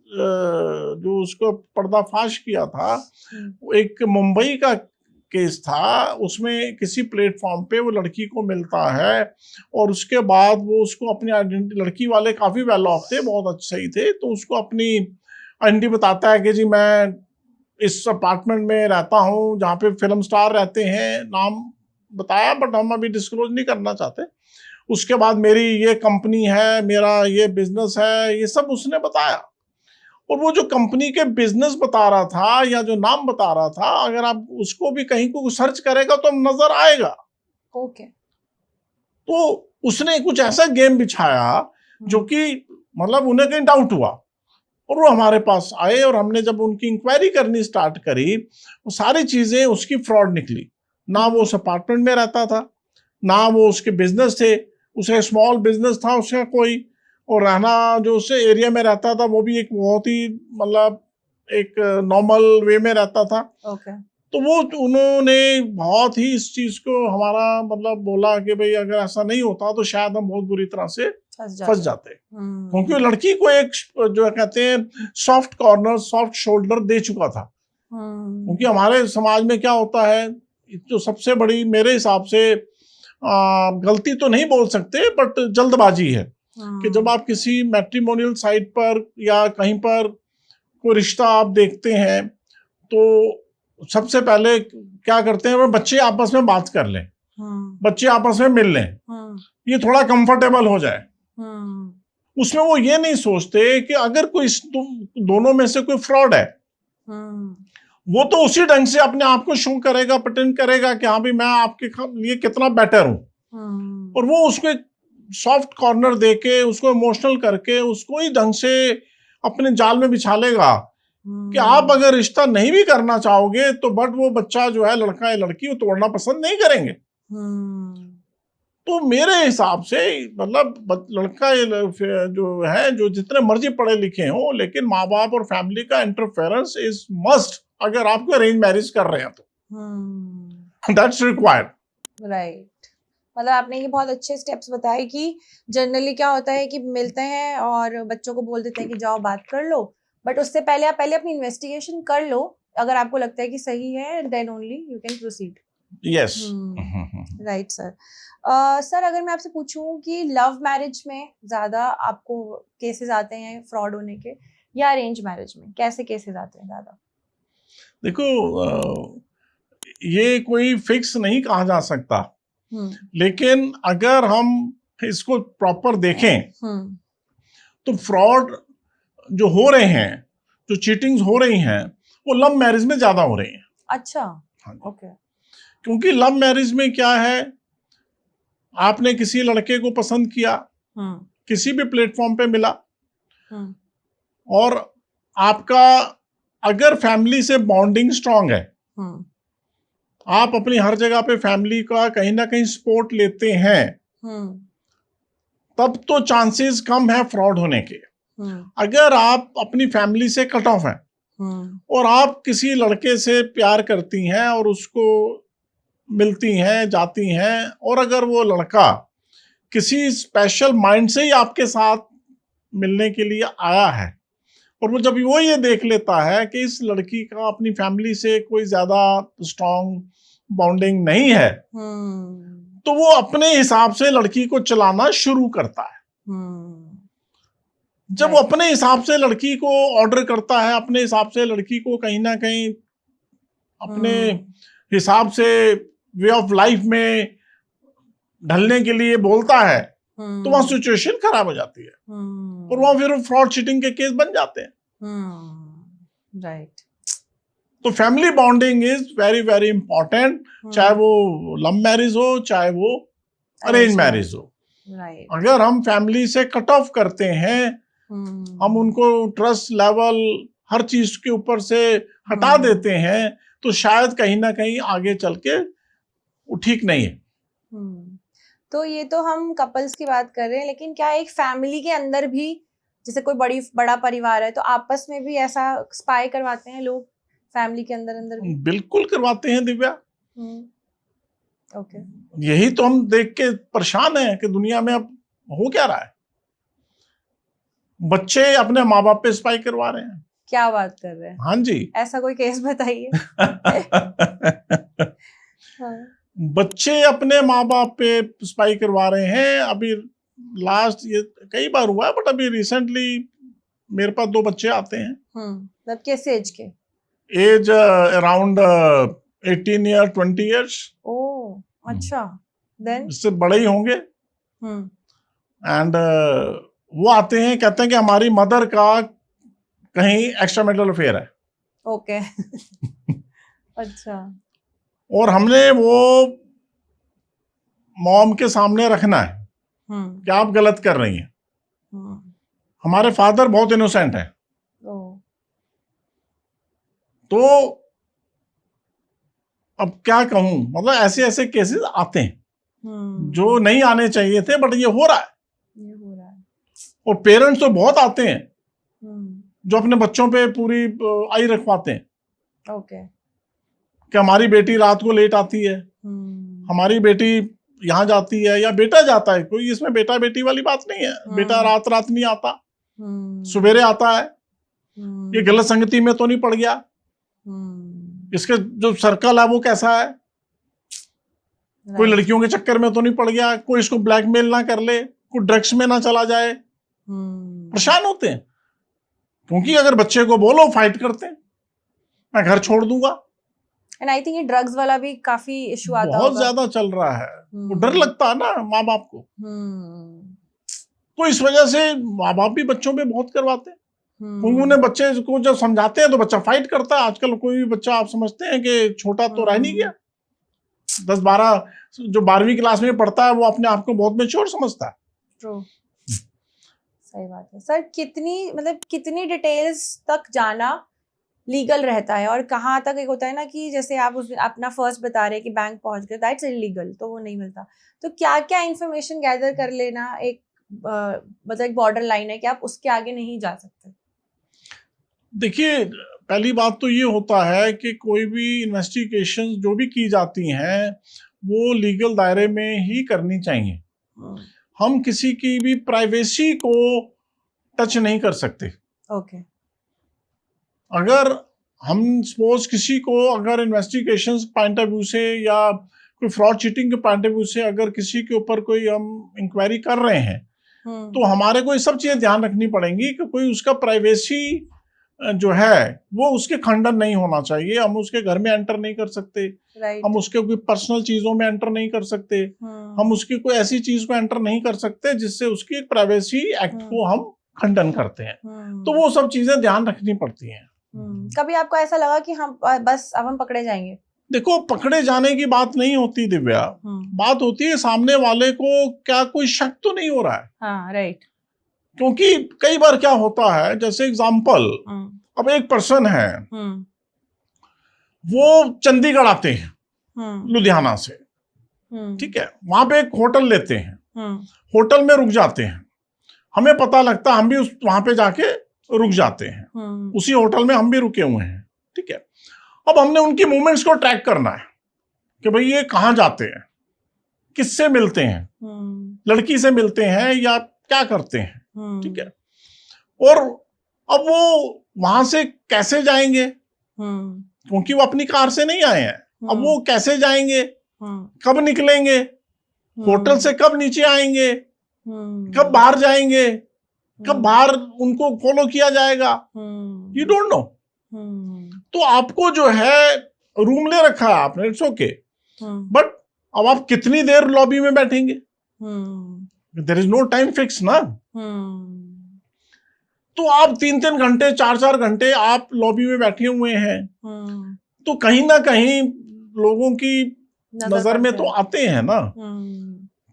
S2: जो उसको पर्दाफाश किया था, एक मुंबई का केस था। उसमें किसी प्लेटफॉर्म पे वो लड़की को मिलता है और उसके बाद वो उसको अपनी आइडेंटिटी, लड़की वाले काफी वेल ऑफ थे, बहुत अच्छे ही थे, तो उसको अपनी आइडेंटिटी बताता है कि जी मैं इस अपार्टमेंट में रहता हूँ जहाँ पे फिल्म स्टार रहते हैं, नाम बताया बट हम अभी डिस्क्लोज नहीं करना चाहते। उसके बाद मेरी ये कंपनी है, मेरा ये बिजनेस है, ये सब उसने बताया। और वो जो कंपनी के बिजनेस बता रहा था या जो नाम बता रहा था, अगर आप उसको भी कहीं को सर्च करेगा तो नजर आएगा।
S1: ओके।
S2: तो उसने कुछ ऐसा गेम बिछाया जो कि मतलब उन्हें कहीं डाउट हुआ और वो हमारे पास आए और हमने जब उनकी इंक्वायरी करनी स्टार्ट करी, वो सारी चीजें उसकी फ्रॉड निकली। ना वो उस अपार्टमेंट में रहता था, ना वो उसके बिजनेस थे, उसे स्मॉल बिजनेस था उसका कोई, और रहना जो उस एरिया में रहता था वो भी एक बहुत ही मतलब एक नॉर्मल वे में रहता था।
S1: ओके।
S2: तो वो उन्होंने बहुत ही इस चीज को हमारा मतलब बोला कि भाई अगर ऐसा नहीं होता तो शायद हम बहुत बुरी तरह से फंस जाते, क्योंकि वो लड़की को एक जो कहते हैं सॉफ्ट कॉर्नर, सॉफ्ट शोल्डर दे चुका था। क्योंकि हमारे समाज में क्या होता है, जो सबसे बड़ी मेरे हिसाब से गलती तो नहीं बोल सकते बट जल्दबाजी है कि जब आप किसी मैट्रिमोनियल साइट पर या कहीं पर कोई रिश्ता आप देखते हैं तो सबसे पहले क्या करते हैं, वो बच्चे आपस में बात कर लें, बच्चे आपस में मिल लें, ये थोड़ा कंफर्टेबल हो जाए। उसमें वो ये नहीं सोचते कि अगर कोई दोनों में से कोई फ्रॉड है, वो तो उसी ढंग से अपने आप को शो करेगा, प्रेटेंड करेगा कि हाँ भाई मैं आपके लिए कितना बेटर हूं, और वो उसको सॉफ्ट कॉर्नर देके उसको इमोशनल करके उसको ही ढंग से अपने जाल में बिछा लेगा कि आप अगर रिश्ता नहीं भी करना चाहोगे तो बट वो बच्चा जो है, लड़का या लड़की, वो तोड़ना पसंद नहीं करेंगे। तो मेरे हिसाब से मतलब लड़का जो है, जो जितने मर्जी पढ़े लिखे हो, लेकिन माँ बाप और फैमिली का इंटरफेरेंस इज मस्ट अगर आपको अरेंज मैरिज कर रहे हैं तो दैट्स रिक्वायर्ड।
S1: राइट। मतलब आपने ये बहुत अच्छे स्टेप्स बताए कि जनरली क्या होता है कि मिलते हैं और बच्चों को बोल देते हैं कि जाओ बात कर लो, बट उससे पहले आप पहले अपनी इन्वेस्टिगेशन कर लो, अगर आपको लगता है कि सही है then only you can proceed.
S2: Yes.
S1: Right sir. Sir अगर मैं आपसे पूछूं कि लव मैरिज में ज्यादा आपको केसेस आते हैं फ्रॉड होने के या अरेंज मैरिज में, कैसे केसेस आते हैं ज्यादा?
S2: देखो ये कोई फिक्स नहीं कहा जा सकता, लेकिन अगर हम इसको प्रॉपर देखें तो फ्रॉड जो हो रहे हैं, जो चीटिंग्स हो रही हैं, वो लव मैरिज में ज्यादा हो रही हैं।
S1: अच्छा। ओके।
S2: क्योंकि लव मैरिज में क्या है, आपने किसी लड़के को पसंद किया, किसी भी प्लेटफॉर्म पे मिला, और आपका अगर फैमिली से बॉन्डिंग स्ट्रांग है, आप अपनी हर जगह पे फैमिली का कहीं ना कहीं सपोर्ट लेते हैं, तब तो चांसेस कम है फ्रॉड होने के। अगर आप अपनी फैमिली से कट ऑफ हैं और आप किसी लड़के से प्यार करती हैं और उसको मिलती हैं, जाती हैं, और अगर वो लड़का किसी स्पेशल माइंड से ही आपके साथ मिलने के लिए आया है और वो जब वो ये देख लेता है कि इस लड़की का अपनी फैमिली से कोई ज्यादा स्ट्रांग बॉन्डिंग नहीं है, तो वो अपने हिसाब से लड़की को चलाना शुरू करता है। जब वो अपने हिसाब से लड़की को ऑर्डर करता है, अपने हिसाब से लड़की को कहीं ना कहीं अपने हिसाब से वे ऑफ लाइफ में ढलने के लिए बोलता है, तो वहां सिचुएशन खराब हो जाती है और वहां फिर फ्रॉड चीटिंग के केस बन जाते हैं।
S1: राइट।
S2: तो family bonding is very very important, चाहे वो लव मैरिज हो चाहे वो अरेंज मैरिज हो। अगर हम फैमिली से कट ऑफ करते हैं, हम उनको ट्रस्ट लेवल हर चीज के ऊपर से हटा देते हैं, तो शायद कहीं ना कहीं आगे चल के वो ठीक नहीं है।
S1: तो ये तो हम कपल्स की बात कर रहे हैं, लेकिन क्या एक फैमिली के अंदर भी, जैसे कोई बड़ा परिवार है, तो आपस में भी ऐसा स्पाई करवाते हैं लोग फैमिली के अंदर अंदर भी?
S2: बिल्कुल करवाते हैं दिव्या।
S1: ओके।
S2: यही तो हम देख के परेशान हैं कि दुनिया में अब हो क्या रहा है। बच्चे अपने माँ बाप पे स्पाई करवा रहे हैं।
S1: क्या बात कर रहे हैं?
S2: हाँ जी।
S1: ऐसा कोई केस बताइए।
S2: बच्चे अपने माँ बाप पे स्पाई करवा रहे हैं। अभी लास्ट ये कई बार हुआ है, बट अभी रिसेंटली मेरे पास 2 बच्चे आते हैं।
S1: मतलब किस एज के?
S2: Age around 18 year 20 years.
S1: ओह अच्छा। देन
S2: इससे बड़े ही होंगे। एंड वो आते हैं, कहते हैं कि हमारी मदर का कहीं एक्स्ट्रा मैरिटल अफेयर है।
S1: ओके। अच्छा।
S2: और हमने वो मॉम के सामने रखना है कि आप गलत कर रही हैं। हमारे फादर बहुत इनोसेंट है, तो अब क्या कहूं, मतलब ऐसे ऐसे केसेस आते हैं जो नहीं आने चाहिए थे, बट ये हो रहा है।
S1: ये हो रहा है।
S2: और पेरेंट्स तो बहुत आते हैं
S1: हम्म,
S2: जो अपने बच्चों पे पूरी आई रखवाते हैं
S1: ओके।
S2: कि हमारी बेटी रात को लेट आती है, हमारी बेटी यहाँ जाती है, या बेटा जाता है, कोई इसमें बेटा बेटी वाली बात नहीं है। बेटा रात रात नहीं आता, सवेरे आता है। ये गलत संगति में तो नहीं पड़ गया? इसके जो सर्कल है वो कैसा है? कोई लड़कियों के चक्कर में तो नहीं पड़ गया? कोई इसको ब्लैकमेल ना कर ले, कोई ड्रग्स में ना चला जाए? परेशान होते हैं, क्योंकि अगर बच्चे को बोलो फाइट करते हैं, मैं घर छोड़ दूंगा।
S1: एंड आई थिंक ये ड्रग्स वाला भी काफी इशू आता
S2: बहुत
S1: होगा।
S2: ज्यादा चल रहा है, वो डर लगता है ना माँ बाप को। तो इस वजह से माँ बाप भी बच्चों पे बहुत करवाते हैं, क्योंकि उन्हें बच्चे को जब समझाते हैं तो बच्चा फाइट करता है। आजकल कोई भी बच्चा, आप समझते हैं कि छोटा तो रह नहीं गया, 10-12 जो 12वीं क्लास में पढ़ता है वो अपने आप को बहुत मैच्योर समझता है।
S1: ट्रू, सही बात है। सर कितनी डिटेल्स तक जाना लीगल रहता है, और कहाँ तक? एक होता है ना कि जैसे आप अपना फर्स्ट बता रहे कि बैंक पहुंच गए, दैट्स इलीगल, तो वो नहीं मिलता। तो क्या क्या इंफॉर्मेशन गैदर कर लेना एक मतलब एक बॉर्डर लाइन है कि आप उसके आगे नहीं जा सकते?
S2: देखिए, पहली बात तो ये होता है कि कोई भी इन्वेस्टिगेशन जो भी की जाती हैं वो लीगल दायरे में ही करनी चाहिए। हम किसी की भी प्राइवेसी को टच नहीं कर सकते।
S1: ओके।
S2: अगर हम सपोज किसी को अगर इन्वेस्टिगेशन पॉइंट ऑफ व्यू से या कोई फ्रॉड चीटिंग के पॉइंट ऑफ व्यू से अगर किसी के ऊपर कोई हम इंक्वायरी कर रहे हैं, तो हमारे को ये सब चीजें ध्यान रखनी पड़ेंगी कि कोई उसका प्राइवेसी जो है वो उसके खंडन नहीं होना चाहिए। हम उसके घर में एंटर नहीं कर सकते, हम उसके कोई पर्सनल चीजों में एंटर नहीं कर सकते, हम उसकी कोई ऐसी चीज को एंटर नहीं कर सकते जिससे उसकी एक प्राइवेसी एक्ट को हम खंडन करते हैं। तो वो सब चीजें ध्यान रखनी पड़ती हैं।
S1: कभी आपको ऐसा लगा कि हम बस अब हम पकड़े जाएंगे?
S2: देखो, पकड़े जाने की बात नहीं होती दिव्या, बात होती है सामने वाले को क्या कोई शक तो नहीं हो रहा है।
S1: हाँ, राइट।
S2: क्योंकि कई बार क्या होता है, जैसे एग्जांपल, अब एक पर्सन है, वो चंडीगढ़ आते हैं लुधियाना से, ठीक है, वहां पे एक होटल लेते हैं, होटल में रुक जाते हैं, हमें पता लगता हम भी वहां पे जाके रुक जाते हैं, उसी होटल में हम भी रुके हुए हैं, ठीक है। अब हमने उनकी मूवमेंट्स को ट्रैक करना है कि भाई ये कहाँ जाते हैं, किससे मिलते हैं, लड़की से मिलते हैं या क्या करते हैं, ठीक है। और अब वो वहां से कैसे जाएंगे, क्योंकि वो अपनी कार से नहीं आए हैं, अब वो कैसे जाएंगे, कब निकलेंगे, होटल से कब नीचे आएंगे, कब बाहर जाएंगे, कब बाहर उनको फॉलो किया जाएगा, यू डोंट नो। तो आपको जो है रूम ले रखा है आपने, इट्स ओके, बट अब आप कितनी देर लॉबी में बैठेंगे, there is no time fix ना। तो आप 3-3 घंटे 4-4 घंटे आप लॉबी में बैठे हुए हैं, तो कहीं ना कहीं लोगों की नजर में तो आते हैं ना।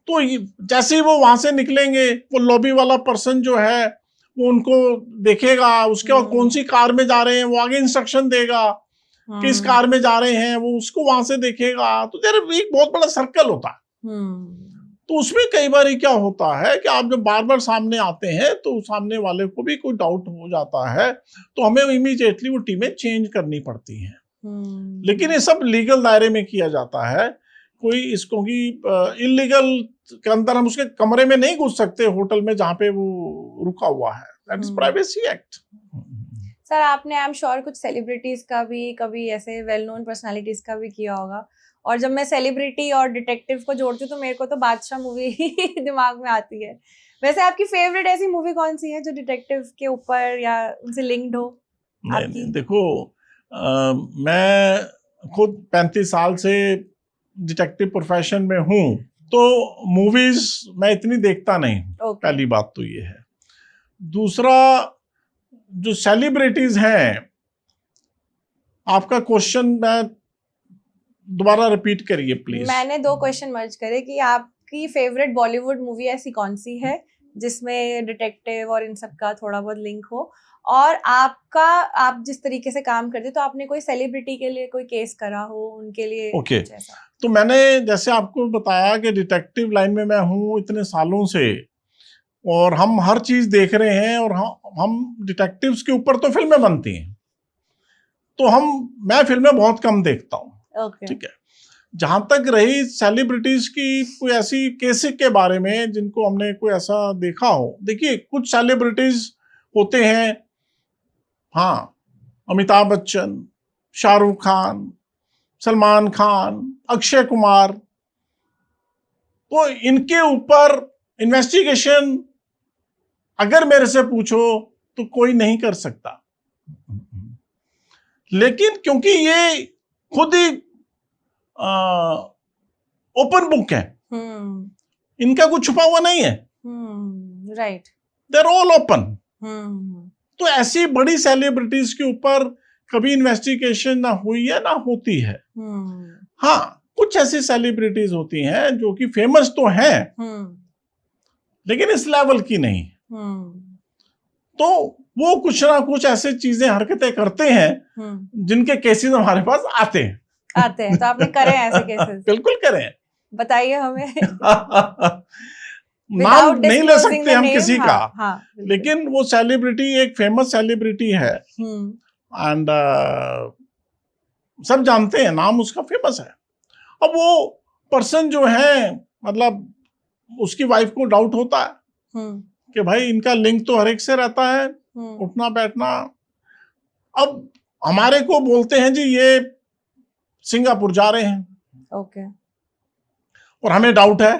S2: तो जैसे ही वो वहां से निकलेंगे, वो लॉबी वाला पर्सन जो है वो उनको देखेगा, उसके बाद कौन सी कार में जा रहे हैं वो आगे इंस्ट्रक्शन देगा, किस कार में जा रहे हैं वो उसको वहां से देखेगा। तो तेरे एक बहुत बड़ा सर्कल होता है। तो उसमें कई बार क्या होता है कि आप जब बार बार सामने आते हैं तो सामने वाले को भी कोई डाउट हो जाता है, तो हमें इमीडिएटली वो टीमें चेंज करनी पड़ती हैं। लेकिन ये सब लीगल दायरे में किया जाता है। कोई इसको कि इलीगल के अंदर हम उसके कमरे में नहीं घुस सकते, होटल में जहाँ पे वो रुका हुआ है, that is privacy act.
S1: Sir, आपने आई एम श्योर कुछ सेलिब्रिटीज का भी, कभी ऐसे वेल नोन पर्सनालिटीज का भी किया होगा, और जब मैं सेलिब्रिटी और डिटेक्टिव को जोड़ती हूँ तो मेरे को तो बादशाह मूवी ही दिमाग में आती है। वैसे आपकी फेवरेट ऐसी मूवी कौन सी है जो डिटेक्टिव के ऊपर या उनसे लिंक्ड हो?
S2: नहीं, देखो, मैं खुद 35 साल से डिटेक्टिव प्रोफेशन में हूँ, तो मूवीज मैं इतनी देखता नहीं। पहली बात तो ये है। दूसरा, जो सेलिब्रिटीज हैं, आपका क्वेश्चन मैं दोबारा रिपीट करिए प्लीज।
S1: मैंने 2 क्वेश्चन मर्ज करे कि आपकी फेवरेट बॉलीवुड मूवी ऐसी कौन सी है जिसमें डिटेक्टिव और इन सब का थोड़ा बहुत लिंक हो, और आप जिस तरीके से काम करते, तो आपने कोई सेलिब्रिटी के लिए कोई केस करा हो, उनके लिए
S2: Okay.
S1: कुछ ऐसा?
S2: तो मैंने जैसे आपको बताया कि डिटेक्टिव लाइन में मैं हूँ इतने सालों से, और हम हर चीज देख रहे हैं, और हम डिटेक्टिव्स के ऊपर तो फिल्में बनती हैं, तो मैं फिल्में बहुत कम देखता हूँ।
S1: Okay.
S2: ठीक है। जहां तक रही सेलिब्रिटीज की कोई ऐसी केस के बारे में जिनको हमने कोई ऐसा देखा हो, देखिए कुछ सेलिब्रिटीज होते हैं, हाँ, अमिताभ बच्चन, शाहरुख खान, सलमान खान, अक्षय कुमार, तो इनके ऊपर इन्वेस्टिगेशन अगर मेरे से पूछो तो कोई नहीं कर सकता, लेकिन क्योंकि ये खुद ही ओपन बुक है, इनका कुछ छुपा हुआ नहीं है,
S1: right,
S2: they are all open. तो ऐसी बड़ी सेलिब्रिटीज के ऊपर कभी इन्वेस्टिगेशन ना हुई है ना होती है। हाँ, कुछ ऐसी सेलिब्रिटीज होती हैं जो कि फेमस तो हैं, लेकिन इस लेवल की नहीं। तो वो कुछ ना कुछ ऐसे चीजें हरकतें करते हैं जिनके केसेस हमारे पास आते हैं।
S1: तो आपने करे हैं ऐसे केसेस?
S2: बिल्कुल करे हैं।
S1: बताइए हमें।
S2: नाम नहीं ले सकते हम किसी का,
S1: हाँ,
S2: लेकिन वो सेलिब्रिटी एक फेमस सेलिब्रिटी है, एंड सब जानते हैं, नाम उसका फेमस है। अब वो पर्सन जो है, मतलब उसकी वाइफ को डाउट होता है कि भाई इनका लिंक तो हर एक से रहता है, उठना बैठना। अब हमारे को बोलते हैं जी ये सिंगापुर जा रहे हैं,
S1: ओके,
S2: और हमें डाउट है,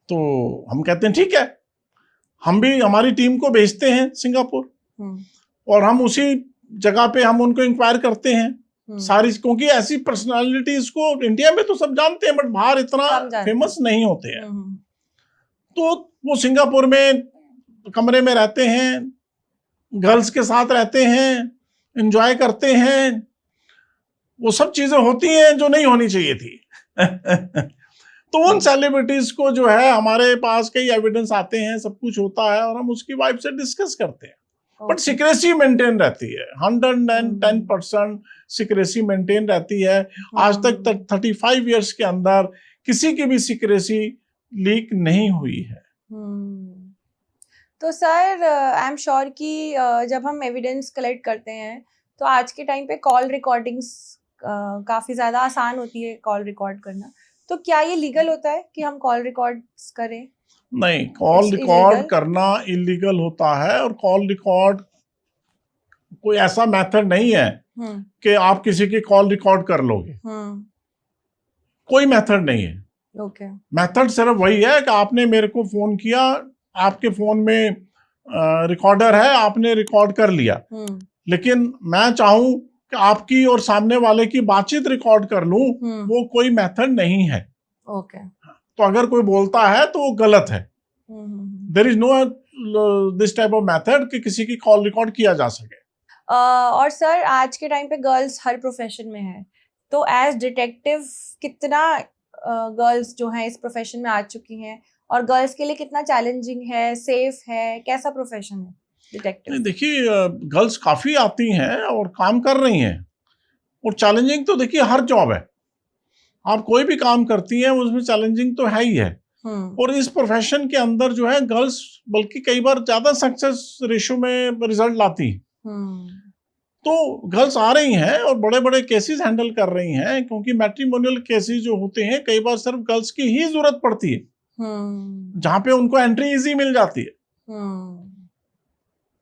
S2: तो हम कहते हैं ठीक है, हम भी हमारी टीम को भेजते हैं सिंगापुर, और हम उसी जगह पे हम उनको इंक्वायर करते हैं सारी, क्योंकि ऐसी पर्सनालिटीज को इंडिया में तो सब जानते हैं, बट बाहर इतना फेमस नहीं होते हैं। तो वो सिंगापुर में कमरे में रहते हैं, गर्ल्स के साथ रहते हैं, एंजॉय करते हैं, वो सब चीजें होती हैं जो नहीं होनी चाहिए थी। तो उन सेलिब्रिटीज को जो है हमारे पास कई एविडेंस आते हैं, सब कुछ होता है, और हम उसकी वाइफ से डिस्कस करते हैं, बट सिक्रेसी मेंटेन रहती है, 110% सिक्रेसी मेंटेन रहती है। आज तक 35 इयर्स के अंदर किसी की भी सिक्रेसी लीक नहीं हुई है।
S1: तो सर, आई एम श्योर कि जब हम एविडेंस कलेक्ट करते हैं तो आज के टाइम पे कॉल रिकॉर्डिंग्स काफ़ी ज़्यादा आसान होती है कॉल रिकॉर्ड करना, तो क्या ये लीगल होता है कि हम कॉल रिकॉर्ड्स करें?
S2: नहीं, कॉल रिकॉर्ड करना इलीगल होता है, और कॉल रिकॉर्ड कोई ऐसा मेथड नहीं है कि आप किसी की कॉल रिकॉर्ड कर लोगे, कोई मेथड नहीं है।
S1: ओके,
S2: मेथड सिर्फ वही है कि आपने मेरे को फोन किया, आपके फोन में रिकॉर्डर है, आपने रिकॉर्ड कर लिया, लेकिन मैं चाहूं कि आपकी और सामने वाले की बातचीत रिकॉर्ड कर लूं, वो कोई मेथड नहीं है।
S1: ओके,
S2: तो अगर कोई बोलता है तो वो गलत है। There is no this type of method कि किसी की कॉल रिकॉर्ड किया जा सके।
S1: और सर, आज के टाइम पे गर्ल्स हर प्रोफेशन में है, तो एज डिटेक्टिव कितना गर्ल्स जो हैं इस प्रोफेशन में आ चुकी हैं, और गर्ल्स के लिए कितना चैलेंजिंग है, सेफ है, कैसा प्रोफेशन है डिटेक्टिव?
S2: देखिए, गर्ल्स काफी आती हैं और काम कर रही हैं, और चैलेंजिंग तो देखिए हर जॉब है, आप कोई भी काम करती हैं उसमें चैलेंजिंग तो है ही है। और इस प्रोफेशन के अंदर जो है गर्ल्स बल्कि कई बार ज्यादा सक्सेस रेशियो में रिजल्ट लाती हैं। तो गर्ल्स आ रही हैं और बड़े बड़े केसेस हैंडल कर रही हैं, क्योंकि मैट्रिमोनियल केसेस जो होते हैं कई बार सिर्फ गर्ल्स की ही जरूरत पड़ती है, जहां पे उनको एंट्री इजी मिल जाती है।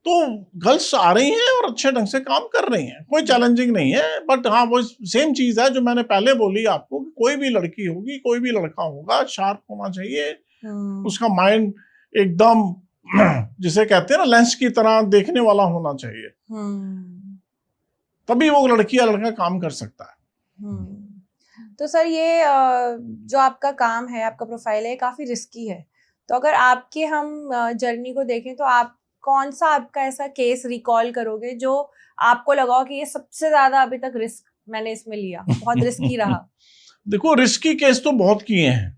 S2: तो गर्ल्स आ रही हैं और अच्छे ढंग से काम कर रही हैं, कोई चैलेंजिंग नहीं है। बट हाँ, वो सेम चीज है जो मैंने पहले बोली आपको, कोई भी लड़की होगी, कोई भी लड़का होगा, शार्प होना चाहिए, उसका माइंड एकदम जिसे कहते हैं ना लेंस की तरह देखने वाला होना चाहिए, तभी वो लड़की या लड़का काम कर सकता है।
S1: तो सर, ये जो आपका काम है, आपका प्रोफाइल है, काफी रिस्की है, तो अगर आपके हम जर्नी को देखें तो आप कौन सा आपका ऐसा केस रिकॉल करोगे जो आपको लगा हो कि ये सबसे ज्यादा अभी तक रिस्क मैंने इसमें लिया, बहुत रिस्की रहा?
S2: देखो, रिस्की केस तो बहुत किए हैं,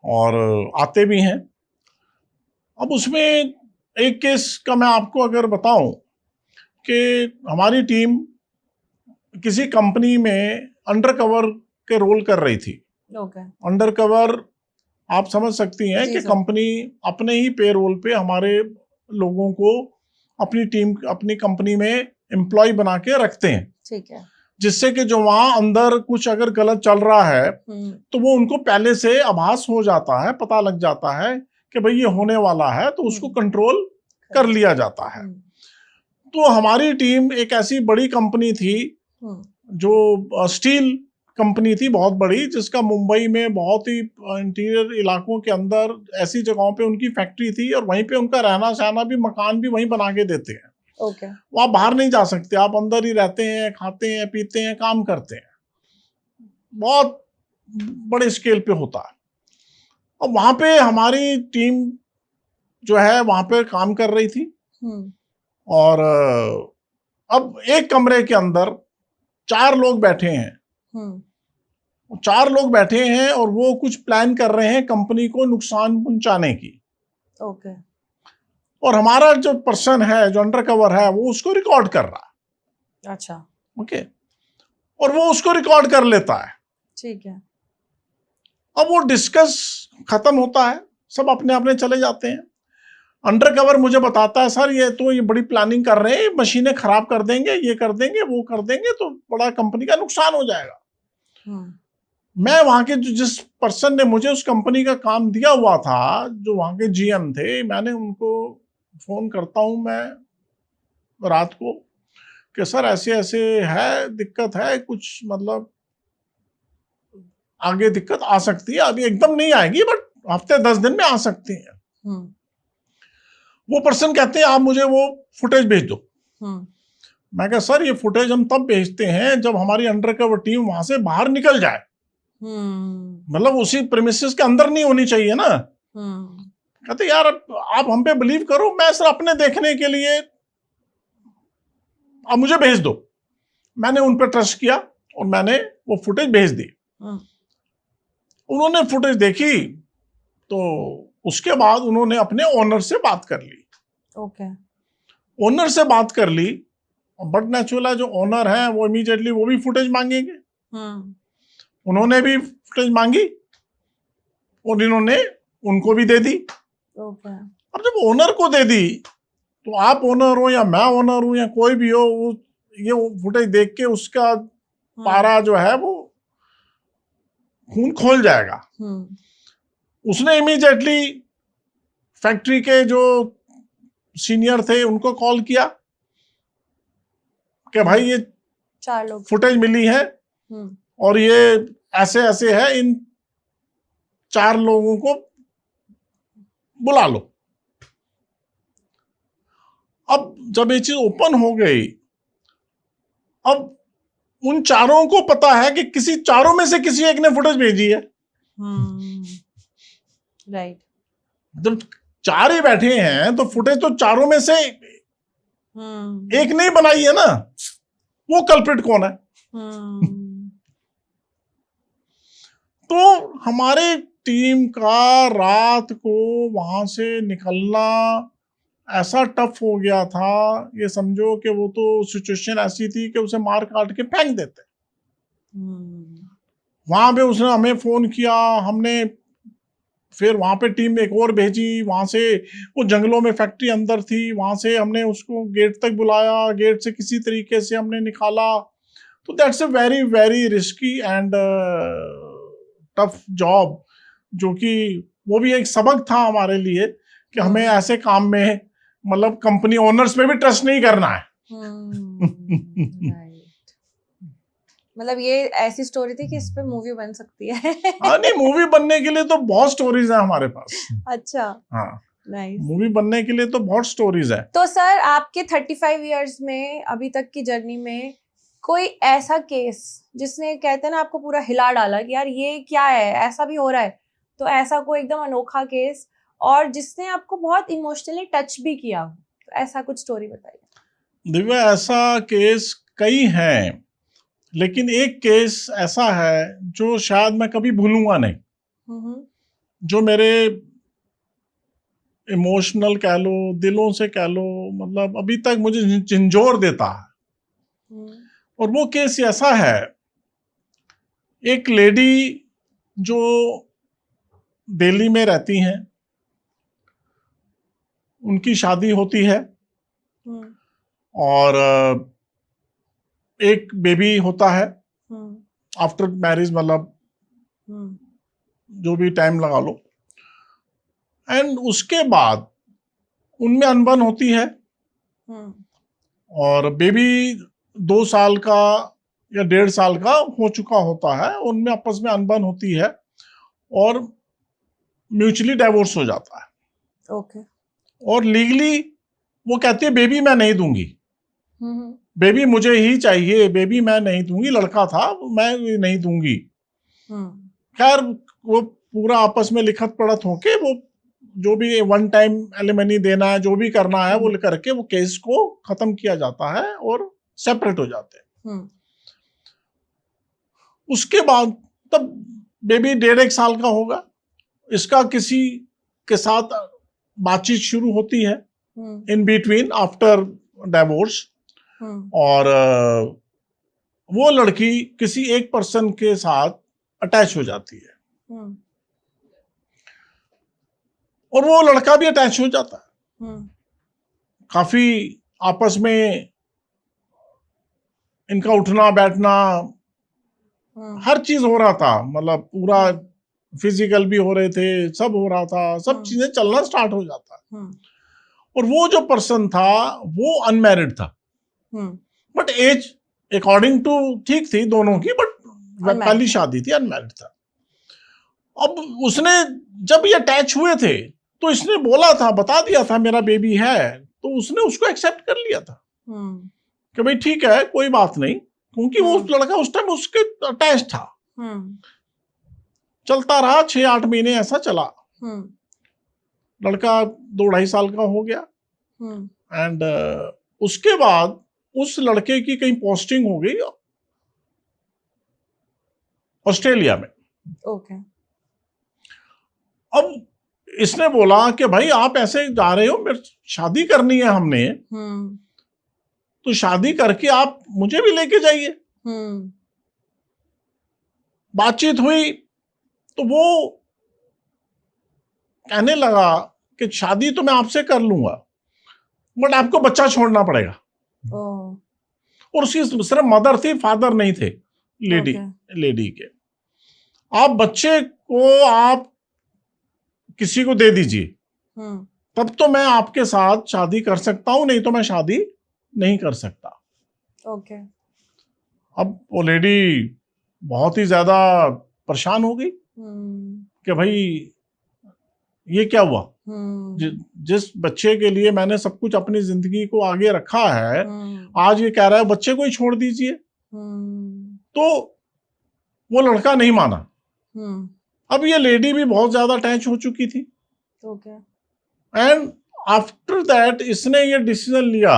S2: और आते भी हैं। अब उसमें एक केस का मैं आपको अगर बताऊं कि हमारी टीम किसी कंपनी में अंडर कवर के रोल कर रही थी।
S1: ओके।
S2: अंडर कवर आप समझ सकती हैं
S1: जी
S2: कि
S1: सर।
S2: कंपनी अपने ही पेरोल पे हमारे लोगों को अपनी टीम अपनी कंपनी में एम्प्लॉय बना के रखते हैं,
S1: ठीक है।
S2: जिससे कि जो वहां अंदर कुछ अगर गलत चल रहा है तो वो उनको पहले से आभास हो जाता है, पता लग जाता है कि भाई ये होने वाला है, तो उसको कंट्रोल कर लिया जाता है। तो हमारी टीम एक ऐसी बड़ी कंपनी थी जो स्टील कंपनी थी, बहुत बड़ी, जिसका मुंबई में बहुत ही इंटीरियर इलाकों के अंदर ऐसी जगहों पे उनकी फैक्ट्री थी और वहीं पे उनका रहना सहना भी, मकान भी वहीं बना के देते हैं।
S1: ओके।
S2: वो आप बाहर नहीं जा सकते, आप अंदर ही रहते हैं, खाते हैं, पीते हैं, काम करते हैं। बहुत बड़े स्केल पे होता है। अब वहां पे हमारी टीम जो है वहां पे काम कर रही थी और अब एक कमरे के अंदर 4 लोग बैठे हैं। 4 लोग बैठे हैं और वो कुछ प्लान कर रहे हैं कंपनी को नुकसान पहुंचाने की।
S1: ओके।
S2: और हमारा जो पर्सन है, जो अंडर कवर है, वो उसको रिकॉर्ड कर रहा है।
S1: अच्छा।
S2: ओके। और वो उसको रिकॉर्ड कर लेता है।
S1: ठीक है।
S2: अब वो डिस्कस खत्म होता है, सब अपने अपने चले जाते हैं। अंडर कवर मुझे बताता है, सर ये बड़ी प्लानिंग कर रहे हैं, मशीनें खराब कर देंगे, ये कर देंगे, वो कर देंगे, तो बड़ा कंपनी का नुकसान हो जाएगा। मैं वहां के जिस पर्सन ने मुझे उस कंपनी का काम दिया हुआ था, जो वहां के जीएम थे, मैंने उनको फोन करता हूं मैं रात को कि सर ऐसे ऐसे है, दिक्कत है कुछ, मतलब आगे दिक्कत आ सकती है, अभी एकदम नहीं आएगी बट हफ्ते 10 दिन में आ सकती है। वो पर्सन कहते हैं आप मुझे वो फुटेज भेज दो। मैं कहा सर ये फुटेज हम तब भेजते हैं जब हमारी अंडर कवर टीम वहां से बाहर निकल जाए, मतलब उसी प्रेमिसेस के अंदर नहीं होनी चाहिए ना। कहते यार आप हम पे बिलीव करो, मैं सर अपने देखने के लिए, आप मुझे भेज दो। मैंने उन पर ट्रस्ट किया और मैंने वो फुटेज भेज दी। उन्होंने फुटेज देखी तो उसके बाद उन्होंने अपने ओनर से बात कर ली।
S1: ओके।
S2: ओनर से बात कर ली, बट नेचुरल है, जो ओनर है वो इमीडिएटली वो भी फुटेज मांगेंगे। उन्होंने भी फुटेज मांगी और इन्होंने उनको भी दे दी।
S1: ओके।
S2: अब जब ओनर को दे दी तो आप ओनर हो या मैं ओनर हूं या कोई भी हो, ये फुटेज देख के उसका पारा जो है वो खून खोल जाएगा। उसने इमीडिएटली फैक्ट्री के जो सीनियर थे उनको कॉल किया कि भाई ये
S1: 4 लोग
S2: फुटेज मिली है और ये ऐसे ऐसे है, इन 4 लोगों को बुला लो। अब जब ये चीज ओपन हो गई, अब उन 4 को पता है कि किसी 4 में से किसी एक ने फुटेज भेजी है।
S1: राइट।
S2: जब 4 ही बैठे हैं तो फुटेज तो 4 में से एक ने ही बनाई है ना, वो कल्प्रिट कौन है? तो हमारे टीम का रात को वहां से निकलना ऐसा टफ हो गया था, ये समझो कि वो तो सिचुएशन ऐसी थी कि उसे मार काट के फेंक देते। वहां पे उसने हमें फोन किया, हमने फिर वहां पे टीम एक और भेजी, वहां से वो जंगलों में फैक्ट्री अंदर थी, वहां से हमने उसको गेट तक बुलाया, गेट से किसी तरीके से हमने निकाला। तो that's a very very risky and tough job, जो कि वो भी एक सबक था हमारे लिए कि हमें ऐसे काम में, मतलब कंपनी ओनर्स में भी ट्रस्ट नहीं करना है।
S1: मतलब ये ऐसी स्टोरी थी कि इस पे मूवी बन सकती है।
S2: हाँ, नहीं मूवी बनने के लिए तो बहुत स्टोरीज है हमारे पास।
S1: अच्छा।
S2: हाँ,
S1: नाइस।
S2: मूवी बनने के लिए तो बहुत स्टोरीज है।
S1: तो सर आपके 35 इयर्स में अभी तक की जर्नी में कोई ऐसा केस जिसने, कहते हैं ना, आपको पूरा हिला डाला कि यार ये क्या है, ऐसा भी हो रहा है, तो ऐसा कोई एकदम अनोखा केस और जिसने आपको बहुत इमोशनली टच भी किया हो, तो ऐसा कुछ स्टोरी बताइए।
S2: दिव्या, ऐसा केस कई हैं, लेकिन एक केस ऐसा है जो शायद मैं कभी भूलूंगा नहीं। जो मेरे इमोशनल कह लो, दिलों से कह लो, मतलब अभी तक मुझे झंझोर देता है। और वो केस ऐसा है, एक लेडी जो दिल्ली में रहती हैं, उनकी शादी होती है और एक बेबी होता है आफ्टर मैरिज, मतलब जो भी टाइम लगा लो। एंड उसके बाद उनमें अनबन होती है और बेबी 2 साल का या 1.5 साल का हो चुका होता है, उनमें आपस में अनबन होती है और म्यूचुअली डाइवोर्स हो जाता है।
S1: ओके।
S2: और लीगली वो कहती है बेबी मैं नहीं दूंगी, बेबी मुझे ही चाहिए, बेबी मैं नहीं दूंगी, लड़का था मैं नहीं दूंगी। खैर वो पूरा आपस में लिखत पढ़त होके वो जो भी 1 टाइम एलिमनी देना है, जो भी करना है वो करके वो केस को खत्म किया जाता है और सेपरेट हो जाते हैं। उसके बाद तब बेबी 1.5 साल का होगा, इसका किसी के साथ बातचीत शुरू होती है इन बिटवीन आफ्टर डाइवोर्स। और वो लड़की किसी एक पर्सन के साथ अटैच हो जाती है और वो लड़का भी अटैच हो जाता है। काफी आपस में इनका उठना बैठना हर चीज हो रहा था, मतलब पूरा फिजिकल भी हो रहे थे, सब हो रहा था, सब चीजें चलना स्टार्ट हो जाता है। और वो जो पर्सन था वो अनमैरिड था, बट एज अकॉर्डिंग टू ठीक थी दोनों की, बट पहली शादी थी, अनमैरिड था। अब उसने जब ये अटैच हुए थे तो इसने बोला था, बता दिया था मेरा बेबी है, तो उसने उसको एक्सेप्ट कर लिया था कि भाई ठीक है कोई बात नहीं, क्योंकि वो लड़का उस टाइम उसके अटैच था। चलता रहा 6-8 महीने ऐसा चला, लड़का 2-2.5 साल का हो गया। एंड उसके बाद उस लड़के की कहीं पोस्टिंग हो गई ऑस्ट्रेलिया में।
S1: ओके।
S2: अब इसने बोला कि भाई आप ऐसे जा रहे हो, मेरे शादी करनी है हमने, तो शादी करके आप मुझे भी लेके जाइए। बातचीत हुई तो वो कहने लगा कि शादी तो मैं आपसे कर लूंगा, बट आपको बच्चा छोड़ना पड़ेगा। और उसकी सिर्फ मदर थी, फादर नहीं थे लेडी के। आप बच्चे को आप किसी को दे दीजिए, तब तो मैं आपके साथ शादी कर सकता हूं, नहीं तो मैं शादी नहीं कर सकता।
S1: ओके।
S2: अब वो लेडी बहुत ही ज्यादा परेशान हो गई कि भाई ये क्या हुआ, जिस बच्चे के लिए मैंने सब कुछ अपनी जिंदगी को आगे रखा है, आज ये कह रहा है बच्चे को ही छोड़ दीजिए। तो वो लड़का नहीं माना। अब ये लेडी भी बहुत ज्यादा अटैच हो चुकी थी। एंड आफ्टर दैट इसने ये डिसीजन लिया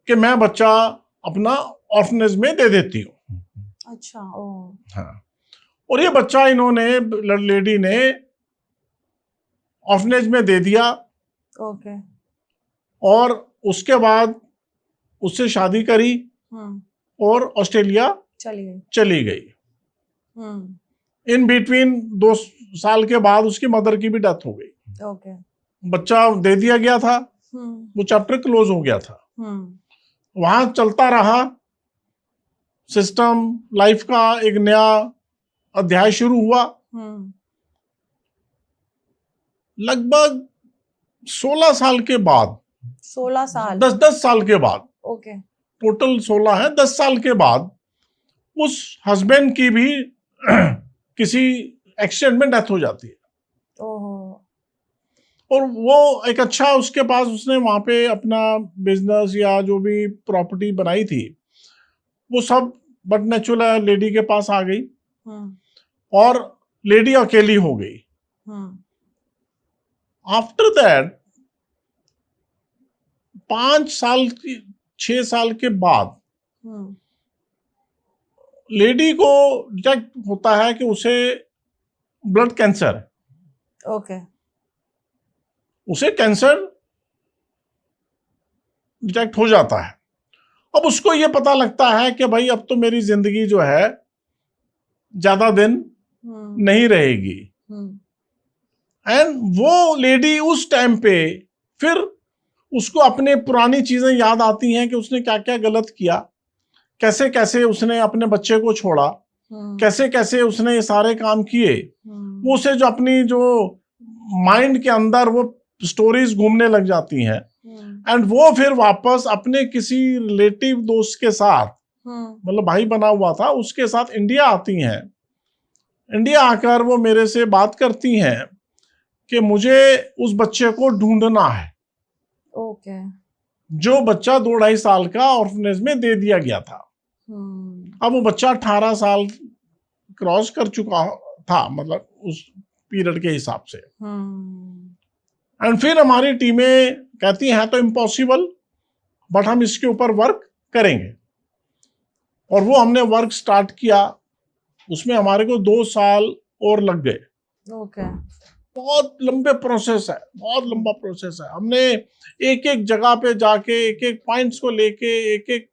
S2: कि मैं बच्चा अपना ऑर्फनेज में दे देती हूँ।
S1: अच्छा।
S2: हाँ। और ये बच्चा इन्होंने लेडी ने ऑर्फनेज में दे दिया।
S1: ओके।
S2: और उसके बाद उससे शादी करी और ऑस्ट्रेलिया चली गई। इन बिटवीन 2 साल के बाद उसकी मदर की भी डेथ हो गई।
S1: ओके।
S2: बच्चा दे दिया गया था, वो चैप्टर क्लोज हो गया था। वहां चलता रहा सिस्टम, लाइफ का एक नया अध्याय शुरू हुआ। लगभग 16 साल के बाद,
S1: 16 साल,
S2: 10 साल के बाद,
S1: ओके,
S2: टोटल 16 है, 10 साल के बाद उस हस्बैंड की भी किसी एक्सीडेंट में डेथ हो जाती है। और वो एक अच्छा उसके पास उसने वहां पे अपना बिजनेस या जो भी प्रॉपर्टी बनाई थी वो सब बट नेचुरल लेडी के पास आ गई और लेडी अकेली हो गई। आफ्टर दैट 6 साल के बाद लेडी को डिटेक्ट होता है कि उसे ब्लड कैंसर,
S1: ओके।
S2: उसे कैंसर डिटेक्ट हो जाता है। अब उसको ये पता लगता है कि भाई अब तो मेरी जिंदगी जो है ज्यादा दिन नहीं रहेगी। एंड वो लेडी उस टाइम पे फिर उसको अपने पुरानी चीजें याद आती हैं कि उसने क्या क्या गलत किया, कैसे कैसे उसने अपने बच्चे को छोड़ा, कैसे कैसे उसने ये सारे काम किए। वो उसे जो अपनी जो माइंड के अंदर वो स्टोरीज घूमने लग जाती हैं। एंड वो फिर वापस अपने किसी रिलेटिव दोस्त के साथ, मतलब भाई बना हुआ था, उसके साथ इंडिया आती हैं। इंडिया आकर वो मेरे से बात करती हैं कि मुझे उस बच्चे को ढूंढना है।
S1: ओके।
S2: जो बच्चा 2-2.5 साल का ऑर्फनेज में दे दिया गया था। अब वो बच्चा 18 साल क्रॉस कर चुका था, मतलब उस पीरियड के हिसाब से। एंड फिर हमारी टीमें कहती हैं तो इम्पॉसिबल, बट हम इसके ऊपर वर्क करेंगे। और वो हमने वर्क स्टार्ट किया। उसमें हमारे को 2 साल और लग गए।
S1: ओके।
S2: बहुत लंबे प्रोसेस है, बहुत लंबा प्रोसेस है। हमने एक एक जगह पे जाके एक एक पॉइंट्स को लेके एक एक,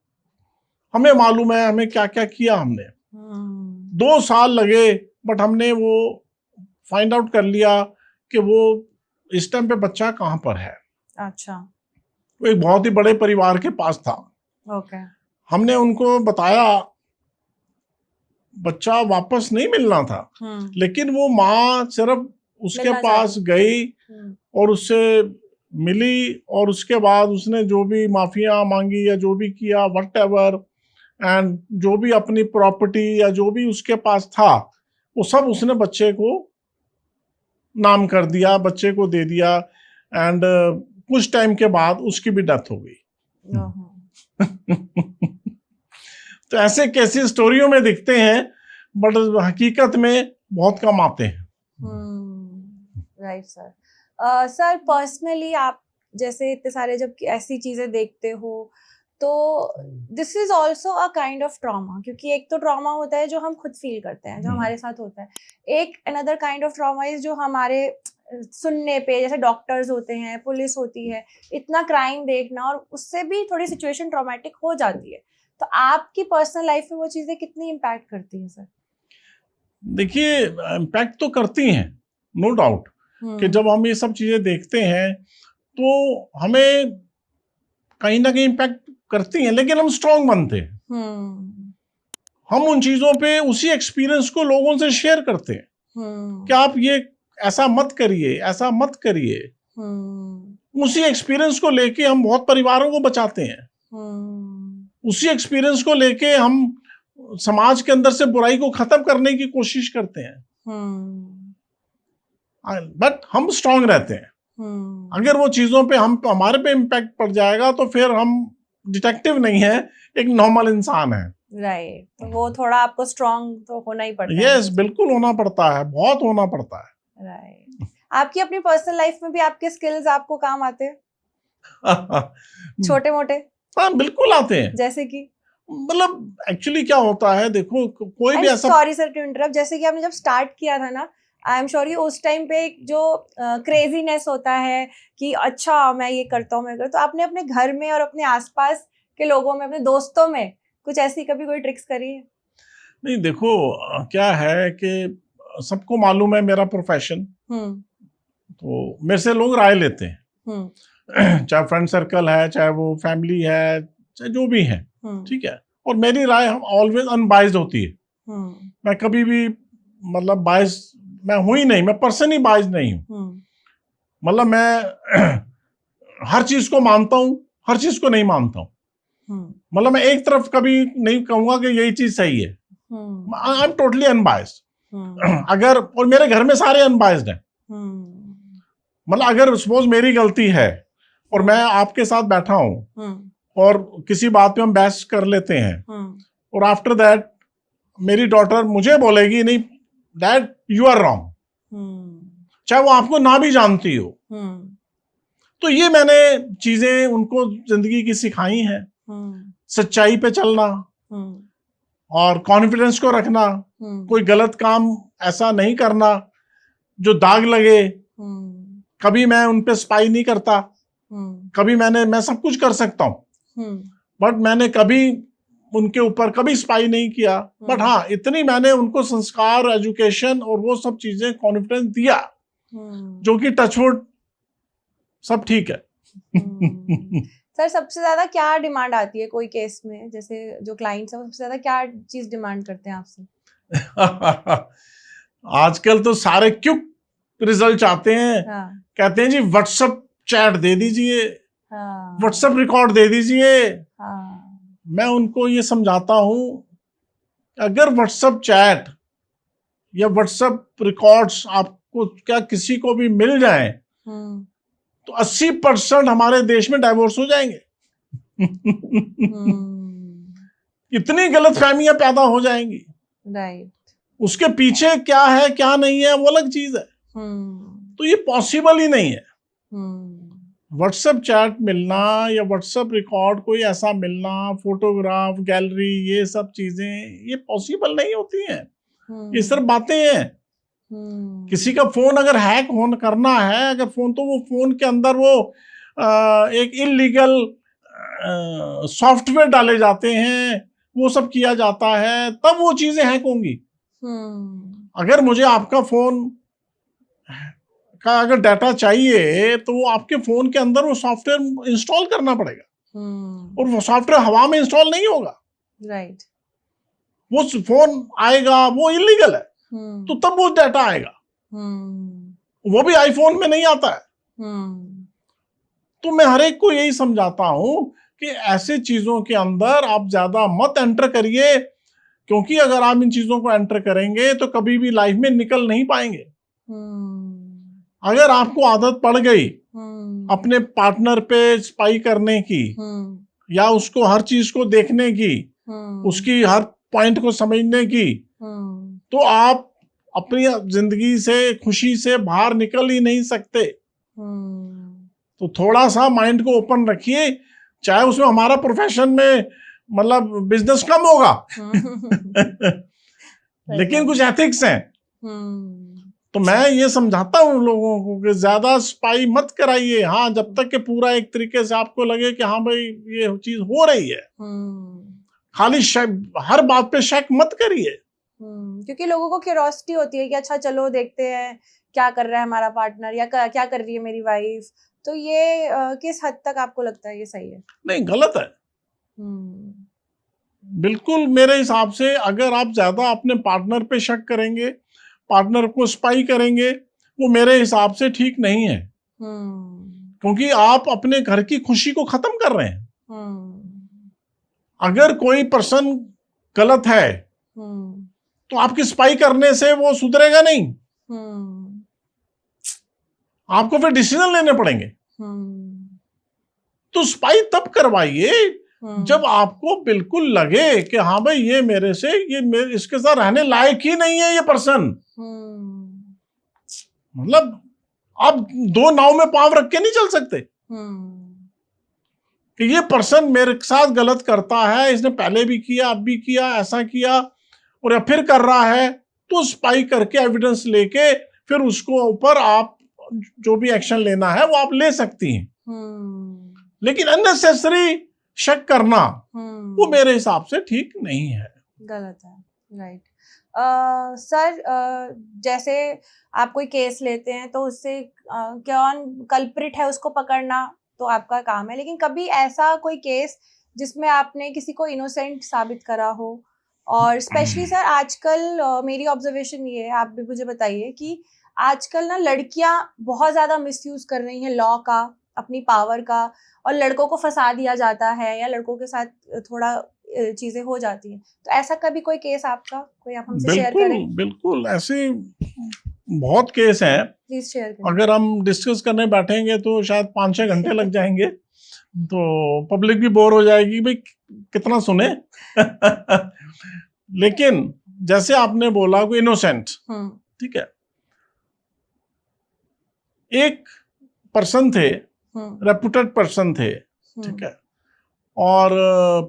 S2: हमें मालूम है हमें क्या क्या किया हमने। 2 साल लगे, बट हमने वो फाइंड आउट कर लिया कि वो इस टाइम पे बच्चा कहाँ पर है।
S1: अच्छा।
S2: वो एक बहुत ही बड़े परिवार के पास था।
S1: ओके।
S2: हमने उनको बताया बच्चा वापस नहीं मिलना था, लेकिन वो माँ सिर्फ उसके पास गई और उससे मिली, और उसके बाद उसने जो भी माफिया मांगी या जो भी किया व्हाटएवर, एंड जो भी अपनी प्रॉपर्टी या जो भी उसके पास था वो सब उसने बच्चे को नाम कर दिया, बच्चे को दे दिया। एंड कुछ टाइम के बाद उसकी भी डेथ हो गई। तो ऐसे कैसी स्टोरियों में दिखते हैं, बट हकीकत में बहुत कम आते हैं।
S1: Right sir. सर पर्सनली आप जैसे इतने सारे जब ऐसी चीजें देखते हो तो this is also a kind of trauma, क्योंकि एक तो ट्रॉमा होता है जो हम खुद फील करते हैं, जो हमारे साथ होता है। एक another kind of trauma is जो हमारे सुनने पे, जैसे डॉक्टर्स होते हैं, पुलिस होती है, इतना क्राइम देखना, और उससे भी थोड़ी सिचुएशन ट्रॉमेटिक हो जाती है। तो आपकी पर्सनल लाइफ में वो चीजें कितनी इम्पैक्ट करती हैं सर?
S2: देखिए, इम्पैक्ट तो करती हैं, नो डाउट, कि जब हम ये सब चीजें देखते हैं तो हमें कहीं ना कहीं इम्पैक्ट करती हैं, लेकिन हम स्ट्रांग बनते हैं। हम उन चीजों पे उसी एक्सपीरियंस को लोगों से शेयर करते हैं कि आप ये ऐसा मत करिए, ऐसा मत करिए। उसी एक्सपीरियंस को लेके हम बहुत परिवारों को बचाते हैं। उसी एक्सपीरियंस को लेके हम समाज के अंदर से बुराई को खत्म करने की कोशिश करते हैं। बट हम स्ट्रांग रहते हैं। अगर वो चीजों पे हमारे पे इम्पैक्ट पड़ जाएगा तो फिर हम डिटेक्टिव नहीं है, एक नॉर्मल इंसान है।
S1: राइट। तो वो थोड़ा आपको स्ट्रांग तो होना ही पड़ता है।
S2: यस, बिल्कुल होना पड़ता है, बहुत होना पड़ता है।
S1: राइट। आपकी अपनी पर्सनल लाइफ में भी आपके स्किल्स आपको काम आते हैं? छोटे मोटे?
S2: हाँ, बिल्कुल आते हैं।
S1: जैसे कि
S2: मतलब एक्चुअली क्या होता है, देखो कोई भी ऐसा,
S1: सॉरी सर टू इंटरप्ट, जैसे कि आपने जब स्टार्ट किया था ना, आई एम श्योर उस टाइम पे जो क्रेजीनेस होता है कि अच्छा मैं ये करता हूँ, मैं करता, तो आपने अपने घर में और अपने आसपास के लोगों में, अपने दोस्तों में कुछ ऐसी कभी कोई ट्रिक्स करी है?
S2: नहीं, देखो क्या है कि सबको मालूम है मेरा प्रोफेशन, तो मेरे से लोग राय लेते हैं। चाहे फ्रेंड सर्कल है, चाहे वो फैमिली है, चाहे जो भी है, ठीक है। और मेरी राय ऑलवेज अनबाइज्ड होती है। मैं कभी भी मतलब बाइज मैं हूं ही नहीं, मैं पर्सन ही बाइज नहीं हूं। मतलब मैं हर चीज को मानता हूं, हर चीज को नहीं मानता हूं। मतलब मैं एक तरफ कभी नहीं कहूंगा कि यही चीज सही है। I am totally unbiased. अगर, और मेरे घर में सारे अनबाइज्ड हैं। मतलब अगर सपोज मेरी गलती है और मैं आपके साथ बैठा हूं और किसी बात पे हम बहस कर लेते हैं, और आफ्टर दैट मेरी डॉटर मुझे बोलेगी नहीं डैड यू आर रॉन्ग, चाहे वो आपको ना भी जानती हो। तो ये मैंने चीजें उनको जिंदगी की सिखाई हैं। सच्चाई पे चलना और कॉन्फिडेंस को रखना, कोई गलत काम ऐसा नहीं करना जो दाग लगे,
S1: हम्म,
S2: कभी मैं उन पे स्पाई नहीं करता, कभी मैं सब कुछ कर सकता हूँ, बट मैंने कभी उनके ऊपर कभी स्पाई नहीं किया। बट हाँ, इतनी मैंने उनको संस्कार, एजुकेशन और वो सब चीजें, कॉन्फिडेंस दिया, जो कि टचवुड सब ठीक है।
S1: सर सबसे ज्यादा क्या डिमांड आती है कोई केस में, जैसे जो क्लाइंट्स है सबसे ज्यादा क्या चीज डिमांड करते हैं आपसे?
S2: आजकल तो सारे क्विक रिजल्ट चाहते हैं।
S1: हाँ,
S2: कहते हैं जी व्हाट्सएप चैट दे दीजिए,
S1: हाँ,
S2: व्हाट्सएप रिकॉर्ड दे दीजिए।
S1: हाँ,
S2: मैं उनको ये समझाता हूं, अगर व्हाट्सएप चैट या व्हाट्सएप रिकॉर्ड्स आपको क्या किसी को भी मिल जाए तो 80% हमारे देश में डाइवोर्स हो जाएंगे। इतनी गलतफहमियां पैदा हो जाएंगी।
S1: राइट।
S2: उसके पीछे क्या है क्या नहीं है वो अलग चीज है, तो ये पॉसिबल ही नहीं है। व्हाट्सएप चैट मिलना या व्हाट्सएप रिकॉर्ड कोई ऐसा मिलना, फोटोग्राफ, गैलरी, ये सब चीजें ये पॉसिबल नहीं होती हैं। ये सिर्फ बातें हैं। किसी का फोन अगर हैक होन करना है, अगर फोन, तो वो फोन के अंदर वो एक इलीगल सॉफ्टवेयर डाले जाते हैं, वो सब किया जाता है, तब वो चीजें हैक होंगी। अगर मुझे आपका फोन का अगर डाटा चाहिए तो वो आपके फोन के अंदर वो सॉफ्टवेयर इंस्टॉल करना पड़ेगा, और वो सॉफ्टवेयर हवा में इंस्टॉल नहीं होगा।
S1: राइट।
S2: वो फोन आएगा, वो इलीगल है, तो तब वो डाटा आएगा, वो भी आईफोन में नहीं आता है। तो मैं हर एक को यही समझाता हूं कि ऐसे चीजों के अंदर आप ज्यादा मत एंटर करिए, क्योंकि अगर आप इन चीजों को एंटर करेंगे तो कभी भी लाइफ में निकल नहीं पाएंगे। अगर आपको आदत पड़ गई अपने पार्टनर पे स्पाई करने की, या उसको हर चीज को देखने की, उसकी हर पॉइंट को समझने की, तो आप अपनी जिंदगी से, खुशी से बाहर निकल ही नहीं सकते। तो थोड़ा सा माइंड को ओपन रखिए, चाहे उसमें हमारा प्रोफेशन में मतलब बिजनेस कम होगा लेकिन कुछ एथिक्स हैं। तो मैं ये समझाता हूँ लोगों को कि ज्यादा स्पाई मत कराइए। हाँ, जब तक कि पूरा एक तरीके से आपको लगे कि हाँ भाई ये चीज हो रही है, खाली हर बात पे शक मत करिए।
S1: क्योंकि लोगों को क्यूरियोसिटी होती है कि अच्छा चलो देखते हैं क्या कर रहा है हमारा पार्टनर, या क्या कर रही है मेरी वाइफ। तो ये किस हद तक आपको लगता है ये सही है?
S2: नहीं, गलत है बिल्कुल। मेरे हिसाब से अगर आप ज्यादा अपने पार्टनर पे शक करेंगे, पार्टनर को स्पाई करेंगे, वो मेरे हिसाब से ठीक नहीं है, क्योंकि आप अपने घर की खुशी को खत्म कर रहे हैं। अगर कोई पर्सन गलत है तो आपकी स्पाई करने से वो सुधरेगा नहीं, आपको फिर डिसीजन लेने पड़ेंगे। तो स्पाई तब करवाइए जब आपको बिल्कुल लगे कि हाँ भाई ये मेरे से, इसके साथ रहने लायक ही नहीं है ये पर्सन। मतलब आप दो नाव में पांव रख के नहीं चल सकते कि ये पर्सन मेरे साथ गलत करता है, इसने पहले भी किया, अब भी किया, ऐसा किया और या फिर कर रहा है। तो स्पाई करके एविडेंस लेके फिर उसको ऊपर आप जो भी एक्शन लेना है वो आप ले सकती हैं। लेकिन अननेसेसरी शक करना वो मेरे हिसाब से ठीक नहीं है,
S1: गलत है। राइट। सर, जैसे आप कोई केस लेते हैं तो उससे कौन कल्प्रिट है उसको पकड़ना तो आपका काम है, लेकिन कभी ऐसा कोई केस जिसमें आपने किसी को इनोसेंट साबित करा हो? और स्पेशली सर आजकल मेरी ऑब्जर्वेशन ये है, आप भी मुझे बताइए, कि आजकल ना लड़कियां बहुत ज्यादा मिसयूज कर रही हैं लॉ का, अपनी पावर का, और लड़कों को फंसा दिया जाता है या लड़कों के साथ थोड़ा चीजें हो जाती हैं। तो ऐसा कभी कोई केस आपका, कोई आप हमसे शेयर करें?
S2: बिल्कुल ऐसे बहुत केस हैं,
S1: प्लीज शेयर करें।
S2: अगर हम डिस्कस करने बैठेंगे तो शायद 5-6 घंटे लग जाएंगे, तो पब्लिक भी बोर हो जाएगी, भाई कितना सुने लेकिन जैसे आपने बोला कोई इनोसेंट, ठीक है, एक पर्सन थे, रेपुटेड पर्सन थे, ठीक है, और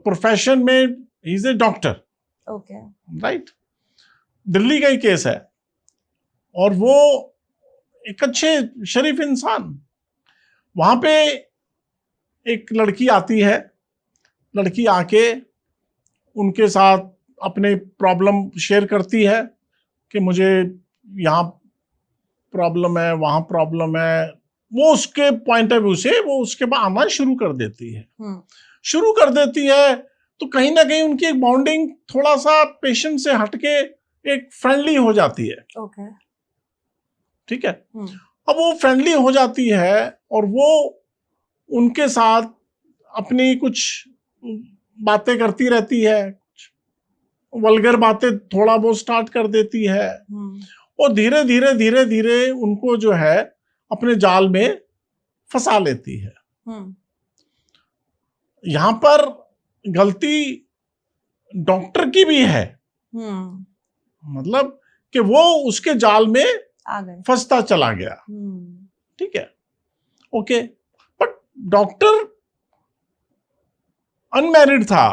S2: प्रोफेशन में he is a doctor,
S1: okay,
S2: right. Delhi का ही केस है, और वो एक अच्छे शरीफ इंसान। वहां पे एक लड़की आती है, लड़की आके उनके साथ अपने प्रॉब्लम शेयर करती है कि मुझे यहाँ प्रॉब्लम है, वहां प्रॉब्लम है। वो उसके पॉइंट ऑफ व्यू से वो उसके बाद आना शुरू कर देती है। शुरू कर देती है तो कहीं ना कहीं उनकी एक बॉन्डिंग थोड़ा सा पेशेंट से हटके एक फ्रेंडली हो जाती है।
S1: ओके,
S2: ठीक है। अब वो फ्रेंडली हो जाती है और वो उनके साथ अपनी कुछ बातें करती रहती है, वल्गर बातें थोड़ा बहुत स्टार्ट कर देती है और धीरे धीरे धीरे धीरे उनको जो है अपने जाल में फंसा लेती है। यहां पर गलती डॉक्टर की भी है, मतलब कि वो उसके जाल में
S1: आ गए,
S2: फंसता चला गया। ठीक है, ओके। बट डॉक्टर अनमैरिड था,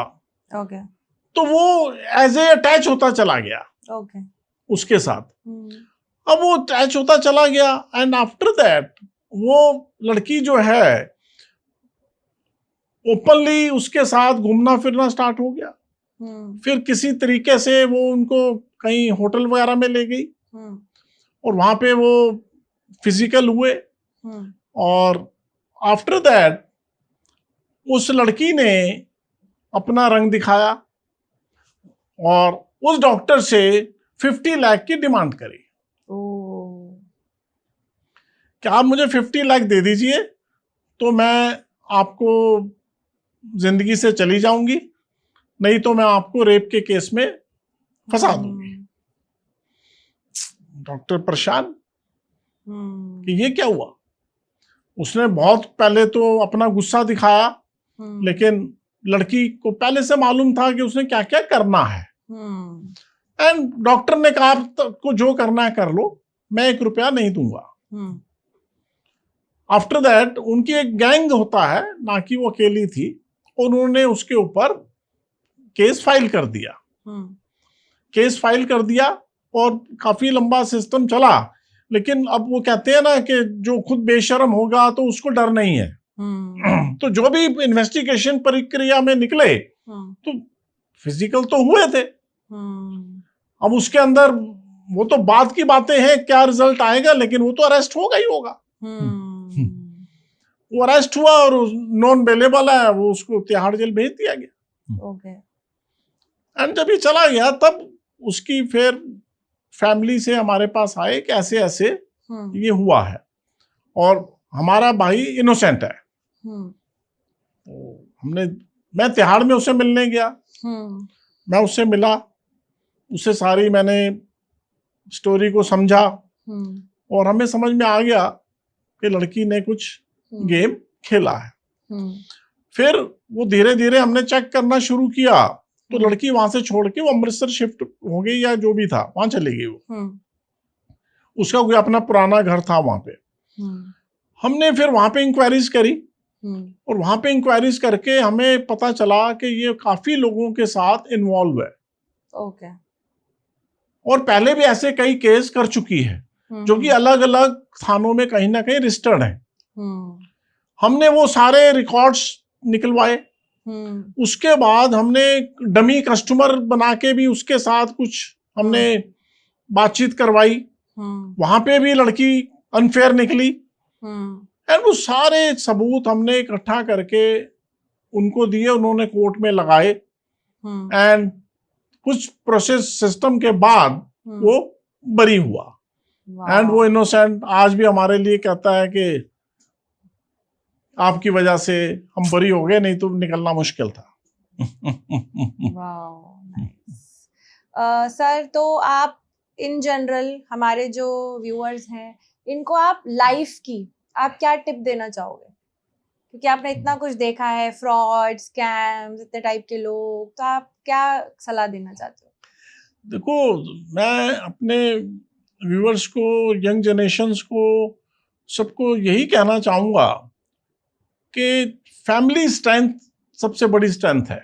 S1: ओके,
S2: तो वो एज ए अटैच होता चला गया
S1: ओके,
S2: उसके साथ। अब वो अटैच होता चला गया एंड आफ्टर दैट वो लड़की जो है ओपनली उसके साथ घूमना फिरना स्टार्ट हो गया। फिर किसी तरीके से वो उनको कहीं होटल वगैरह में ले गई और वहां पे वो फिजिकल हुए और आफ्टर दैट उस लड़की ने अपना रंग दिखाया और उस डॉक्टर से 50 लाख की डिमांड करी कि आप मुझे 50 लाख दे दीजिए तो मैं आपको जिंदगी से चली जाऊंगी, नहीं तो मैं आपको रेप के केस में फंसा दूंगी। डॉक्टर परेशान कि ये क्या हुआ। उसने बहुत पहले तो अपना गुस्सा दिखाया, लेकिन लड़की को पहले से मालूम था कि उसने क्या क्या करना है। एंड डॉक्टर ने कहा आपको जो करना है कर लो, मैं 1 रुपया नहीं दूंगा। आफ्टर दैट उनकी एक गैंग होता है, ना कि वो अकेली थी, उन्होंने उसके ऊपर केस फाइल कर दिया। केस फाइल कर दिया और काफी लंबा सिस्टम चला, लेकिन अब वो कहते हैं ना कि जो खुद बेशर्म होगा तो उसको डर नहीं है। तो जो भी इन्वेस्टिगेशन प्रक्रिया में निकले तो फिजिकल तो हुए थे। अब उसके अंदर वो तो बाद की बातें हैं क्या रिजल्ट आएगा, लेकिन वो तो अरेस्ट होगा ही होगा। वो अरेस्ट हुआ और नॉन बेलेबल है, वो उसको तिहाड़ जेल भेज दिया गया।
S1: ओके।
S2: एंड जब ये चला गया तब उसकी फिर फैमिली से हमारे पास आए कि ऐसे ऐसे ये हुआ है और हमारा भाई इनोसेंट है। मैं तिहाड़ में उसे मिलने गया, मैं उससे मिला, उससे सारी मैंने स्टोरी को समझा और हमें समझ में आ गया कि लड़की ने कुछ गेम खेला है। फिर वो धीरे धीरे हमने चेक करना शुरू किया तो लड़की वहां से छोड़ के वो अमृतसर शिफ्ट हो गई या जो भी था वहां चली गई। वो उसका कोई अपना पुराना घर था वहां पे। हमने फिर वहां पे इंक्वायरीज करी और वहां पे इंक्वायरीज करके हमें पता चला कि ये काफी लोगों के साथ इन्वॉल्व है।
S1: ओके।
S2: और पहले भी ऐसे कई केस कर चुकी है जो कि अलग अलग थानों में कहीं ना कहीं रजिस्टर्ड है। हमने वो सारे रिकॉर्ड्स निकलवाए। उसके बाद हमने डमी कस्टमर बना के भी उसके साथ कुछ हमने बातचीत करवाई। वहां पे भी लड़की अनफेयर निकली। एंड वो सारे सबूत हमने इकट्ठा करके उनको दिए, उन्होंने कोर्ट में लगाए। एंड कुछ प्रोसेस सिस्टम के बाद वो बरी हुआ। एंड वो इनोसेंट आज भी हमारे लिए कहता है कि आपकी वजह से हम बरी हो गए, नहीं तो निकलना मुश्किल था।
S1: सर, तो आप इन जनरल हमारे जो व्यूअर्स हैं इनको आप लाइफ की आप क्या टिप देना चाहोगे, क्योंकि आपने इतना कुछ देखा है, फ्रॉड, स्कैम्स, इतने टाइप के लोग, तो आप क्या सलाह देना चाहते हो?
S2: देखो, मैं अपने व्यूअर्स को, यंग जनरेशन्स को, सबको यही कहना चाहूंगा कि फैमिली स्ट्रेंथ सबसे बड़ी स्ट्रेंथ है।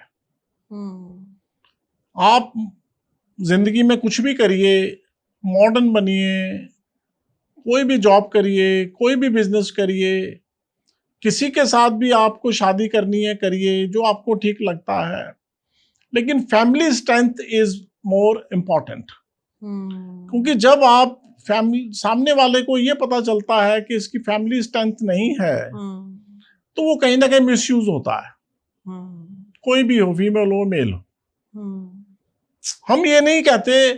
S2: आप जिंदगी में कुछ भी करिए, मॉडर्न बनिए, कोई भी जॉब करिए, कोई भी बिजनेस करिए, किसी के साथ भी आपको शादी करनी है करिए, जो आपको ठीक लगता है, लेकिन family strength is more important. क्योंकि जब आप फैमिली, सामने वाले को ये पता चलता है कि इसकी फैमिली स्ट्रेंथ नहीं है, तो वो कहीं ना कहीं मिसयूज होता है, कोई भी हो, फीमेल हो मेल हो। हम ये नहीं कहते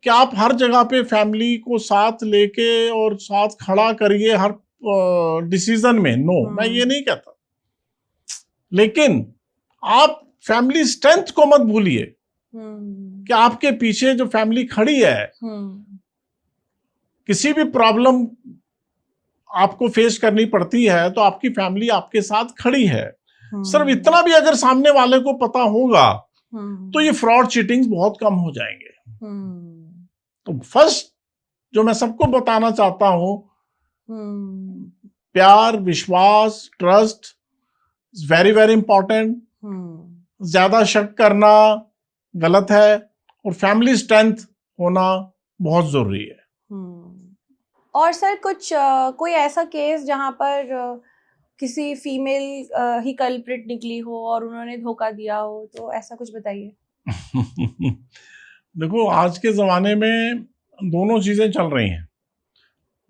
S2: कि आप हर जगह पे फैमिली को साथ लेके और साथ खड़ा करिए हर डिसीजन में, नो, मैं ये नहीं कहता, लेकिन आप फैमिली स्ट्रेंथ को मत भूलिए कि आपके पीछे जो फैमिली खड़ी है, किसी भी प्रॉब्लम आपको फेस करनी पड़ती है तो आपकी फैमिली आपके साथ खड़ी है। सिर्फ इतना भी अगर सामने वाले को पता होगा तो ये फ्रॉड चीटिंग बहुत कम हो जाएंगे। तो फर्स्ट जो मैं सबको बताना चाहता हूं, प्यार, विश्वास, trust is very very important. ज्यादा शक करना गलत है और फैमिली स्ट्रेंथ होना बहुत जरूरी है।
S1: और सर कुछ कोई ऐसा केस जहां पर किसी फीमेल ही कल्प्रिट निकली हो और उन्होंने धोखा दिया हो, तो ऐसा कुछ बताइए।
S2: देखो, आज के ज़माने में दोनों चीज़ें चल रही हैं,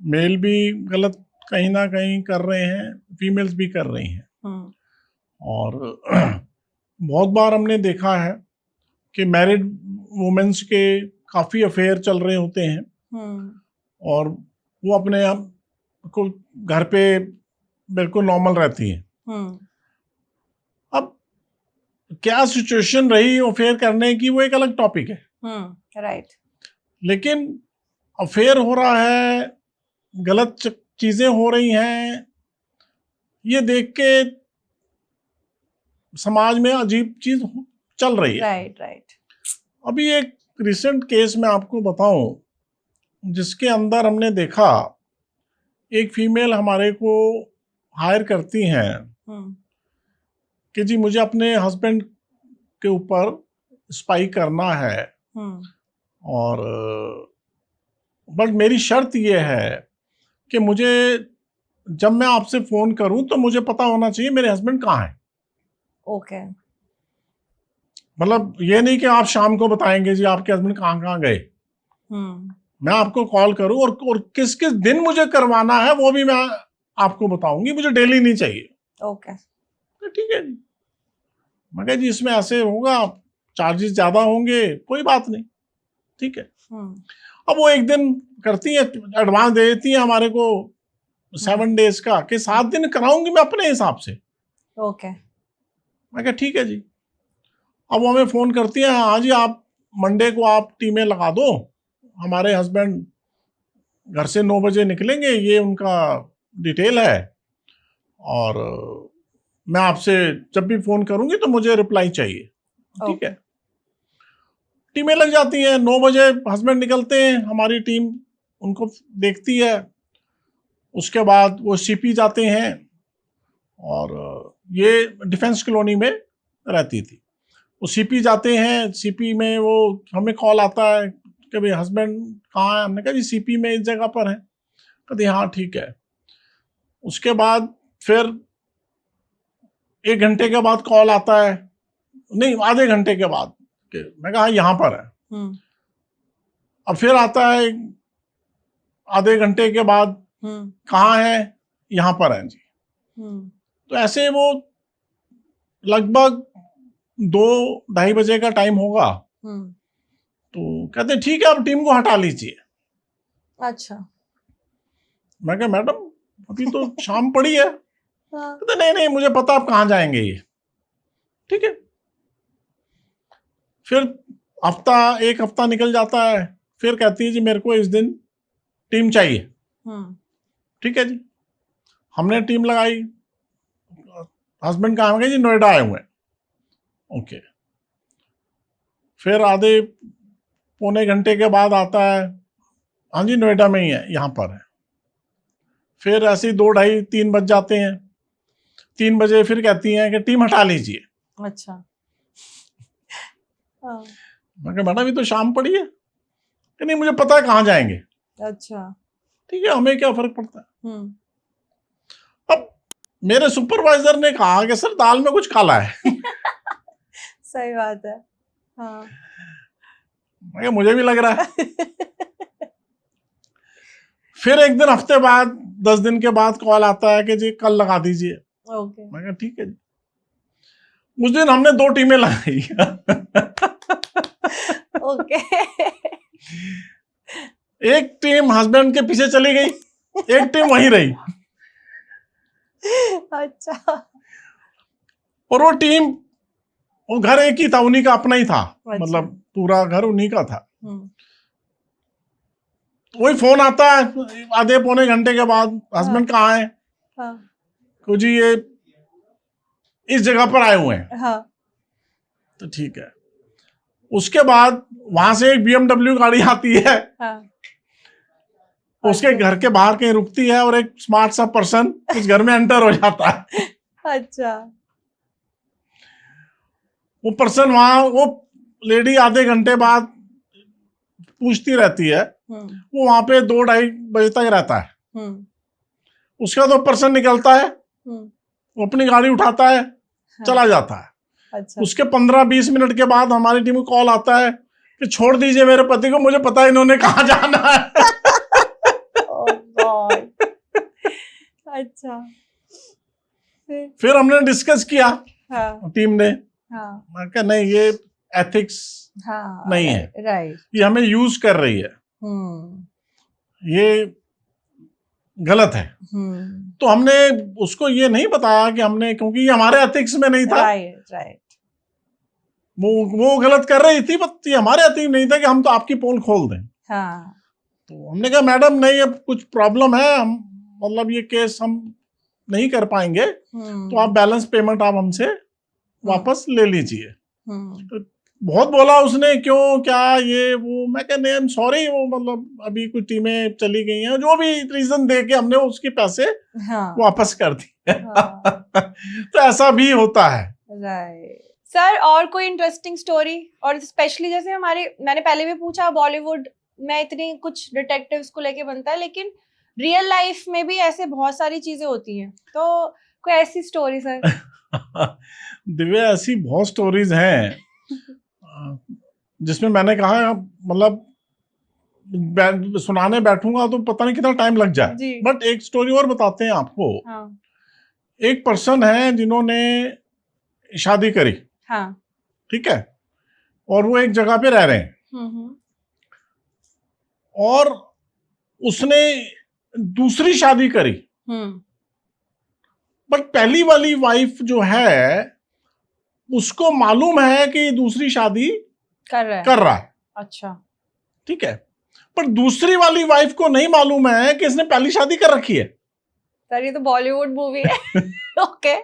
S2: मेल भी गलत कहीं ना कहीं कर रहे हैं, फीमेल्स भी कर रही हैं। और बहुत बार हमने देखा है कि मैरिड वुमेन्स के काफ़ी अफेयर चल रहे होते हैं और वो अपने आप को घर पे बिल्कुल नॉर्मल रहती हैं। अब क्या सिचुएशन रही अफेयर करने की, वो एक अलग टॉपिक है।
S1: राइट।
S2: लेकिन अफेयर हो रहा है, गलत चीजें हो रही हैं, ये देख के समाज में अजीब चीज चल रही है।
S1: राइट।
S2: अभी एक रिसेंट केस मैं आपको बताऊं, जिसके अंदर हमने देखा एक फीमेल हमारे को हायर करती हैं कि जी मुझे अपने हस्बैंड के ऊपर स्पाई करना है, और बट मेरी शर्त ये है कि मुझे, जब मैं आपसे फोन करूं तो मुझे पता होना चाहिए मेरे हस्बैंड कहाँ हैं।
S1: ओके।
S2: मतलब ये नहीं कि आप शाम को बताएंगे जी आपके हस्बैंड कहाँ कहाँ गए। मैं आपको कॉल करूं और किस किस दिन मुझे करवाना है वो भी मैं आपको बताऊंगी, मुझे डेली नहीं चाहिए।
S1: ओके।
S2: तो ठीक है जी, मैं कहा जी इसमें ऐसे होगा, चार्जेस ज्यादा होंगे, कोई बात नहीं, ठीक है। अब वो एक दिन करती है, एडवांस दे देती है हमारे को 7 डेज का, कि 7 दिन कराऊंगी मैं अपने हिसाब से।
S1: ओके।
S2: मैं कहा ठीक है जी। अब वो हमें फोन करती है, हाँ जी आप मंडे को आप टीमें लगा दो, हमारे हस्बैंड घर से 9 बजे निकलेंगे, ये उनका डिटेल है, और मैं आपसे जब भी फोन करूंगी तो मुझे रिप्लाई चाहिए। ठीक है, टीमें लग जाती हैं, 9 बजे हस्बैंड निकलते हैं, हमारी टीम उनको देखती है। उसके बाद वो सीपी जाते हैं, और ये डिफेंस कॉलोनी में रहती थी। वो सीपी जाते हैं, सीपी में वो हमें कॉल आता है कि भाई हस्बैंड कहाँ है। हमने कहा जी सीपी में इस जगह पर है। कहते हाँ ठीक है। उसके बाद फिर 1 घंटे के बाद कॉल आता है, नहीं आधे घंटे के बाद, मैं कहा यहाँ पर है। अब फिर आता है आधे घंटे के बाद, कहाँ है, यहाँ पर है जी। तो ऐसे वो लगभग 2-2:30 बजे का टाइम होगा। तो कहते ठीक है अब टीम को हटा लीजिए।
S1: अच्छा।
S2: मैं कहा मैडम अभी तो शाम पड़ी है। कहते नहीं नहीं मुझे पता आप कहाँ जाएंगे ये। ठीक है, फिर एक हफ्ता निकल जाता है, फिर कहती है जी मेरे को इस दिन टीम चाहिए। ठीक है जी, हमने टीम लगाई। हस्बैंड कहाँ गए जी, नोएडा आए हुए हैं। ओके, फिर आधे पौने घंटे के बाद आता है, हाँ जी नोएडा में ही है, यहाँ पर है। फिर ऐसे 2-2:30-3 बज जाते हैं। 3 बजे फिर कहती हैं कि टीम हटा लीजिए।
S1: अच्छा।
S2: मैं कहा मैडम ये तो शाम पड़ी है। कि नहीं मुझे पता है कहाँ जाएंगे।
S1: अच्छा।
S2: ठीक है, हमें क्या फर्क पड़ता है।
S1: हम्म,
S2: अब मेरे सुपरवाइजर ने कहा कि सर दाल में कुछ काला है।
S1: सही बात है। हाँ।
S2: मैं कहा, मुझे भी लग रहा है। फिर एक दिन हफ्ते बाद 10 दिन के बाद कॉल आता है कि जी कल लगा दीजिए।
S1: ओके।
S2: मैं कहा ठीक है जी। उस दिन हमने 2 टीमें लगाई।
S1: ओके।
S2: एक टीम हस्बैंड के पीछे चली गई, एक टीम वहीं रही।
S1: अच्छा।
S2: और वो टीम, वो घर एक ही था, उन्हीं का अपना ही था,
S1: अच्छा।
S2: मतलब पूरा घर उन्हीं का था।
S1: हम्म,
S2: वही फोन आता है आधे पौने घंटे के बाद, हस्बैंड कहाँ है?
S1: हाँ,
S2: तो जी ये इस जगह पर आए हुए हैं।
S1: हाँ,
S2: तो ठीक है। उसके बाद वहां से एक BMW गाड़ी आती है,
S1: हाँ।
S2: उसके घर के बाहर कहीं रुकती है, और एक स्मार्ट सा पर्सन उस घर में एंटर हो जाता है।
S1: अच्छा।
S2: वो पर्सन वहां, वो लेडी आधे घंटे बाद पूछती रहती है,
S1: हम्म,
S2: वो वहां पे 2-2:30 बजे तक रहता है।
S1: हम्म,
S2: उसके बाद वो पर्सन निकलता है,
S1: हम्म,
S2: वो अपनी गाड़ी उठाता है,
S1: हाँ,
S2: चला जाता है।
S1: अच्छा।
S2: उसके 15-20 मिनट के बाद हमारी टीम को कॉल आता है कि छोड़ दीजिए मेरे पति को, मुझे पता है इन्होंने कहाँ जाना है।
S1: Oh God. अच्छा।
S2: फिर हमने डिस्कस किया,
S1: हाँ,
S2: टीम ने,
S1: हाँ,
S2: मैं कहा नहीं ये एथिक्स
S1: हाँ,
S2: नहीं है,
S1: राइट।
S2: ये हमें यूज कर रही है,
S1: हम्म,
S2: ये गलत है।
S1: हम्म,
S2: तो हमने उसको ये नहीं बताया कि हमने, क्योंकि ये हमारे एथिक्स में नहीं था,
S1: राइट, राइट।
S2: वो गलत कर रही थी, बट ये हमारे एथिक्स नहीं था कि हम तो आपकी पोल खोल दें।
S1: हाँ,
S2: तो हमने कहा मैडम नहीं, अब कुछ प्रॉब्लम है, हम मतलब ये केस हम नहीं कर पाएंगे, तो आप बैलेंस पेमेंट आप हमसे वापस ले लीजिए। तो बहुत बोला उसने, क्यों क्या ये वो, मैं कहा नहीं आई एम सॉरी, वो मतलब अभी कुछ टीमें चली गई हैं, जो भी रीजन दे के हमने उसके पैसे
S1: हाँ,
S2: वापस कर दिए।
S1: हाँ,
S2: तो ऐसा भी होता है।
S1: राइट। सर, और कोई इंटरेस्टिंग स्टोरी? और स्पेशली जैसे मैंने पहले भी पूछा, बॉलीवुड में इतनी कुछ डिटेक्टिव्स को लेके बनता है, लेकिन रियल लाइफ में भी ऐसे बहुत सारी चीजें होती हैं, तो कोई ऐसी स्टोरी सर?
S2: दिव्या, ऐसी बहुत स्टोरीज हैं जिसमें मैंने कहा मतलब सुनाने बैठूंगा तो पता नहीं कितना टाइम लग जाए,
S1: जी।
S2: बट एक स्टोरी और बताते हैं आपको।
S1: हाँ,
S2: एक पर्सन है जिन्होंने शादी करी,
S1: हाँ,
S2: ठीक है, और वो एक जगह पे रह रहे हैं,
S1: हम्म,
S2: और उसने दूसरी शादी करी,
S1: हम्म,
S2: बट पहली वाली वाइफ जो है उसको मालूम है कि दूसरी शादी
S1: कर रहा है।
S2: कर रहा है,
S1: अच्छा।
S2: ठीक है, पर दूसरी वाली वाइफ को नहीं मालूम है कि इसने पहली शादी कर रखी है।
S1: सर, ये तो बॉलीवुड मूवी है। ओके,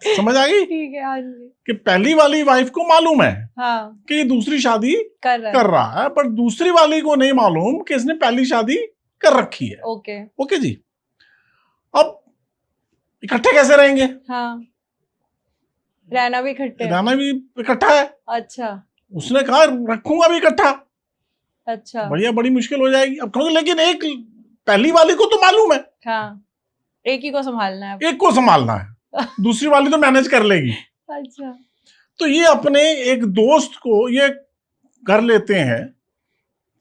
S2: समझ आ गई?
S1: ठीक है। हाँ जी।
S2: कि पहली वाली वाइफ को मालूम है
S1: हाँ,
S2: कि ये दूसरी शादी
S1: कर रहा है।
S2: कर रहा है, पर दूसरी वाली को नहीं मालूम कि इसने पहली शादी कर रखी है।
S1: ओके।
S2: ओके जी। अब इकट्ठे कैसे रहेंगे?
S1: हाँ, रहना भी इकट्ठे।
S2: रहना भी इकट्ठा है।
S1: अच्छा,
S2: उसने कहा रखूंगा भी इकट्ठा।
S1: अच्छा।
S2: बढ़िया, बड़ी मुश्किल हो जाएगी अब, क्योंकि लेकिन एक पहली वाली को तो मालूम है,
S1: हाँ, एक ही को संभालना है।
S2: एक को संभालना है, दूसरी वाली तो मैनेज कर लेगी।
S1: अच्छा।
S2: तो ये अपने एक दोस्त को ये घर लेते हैं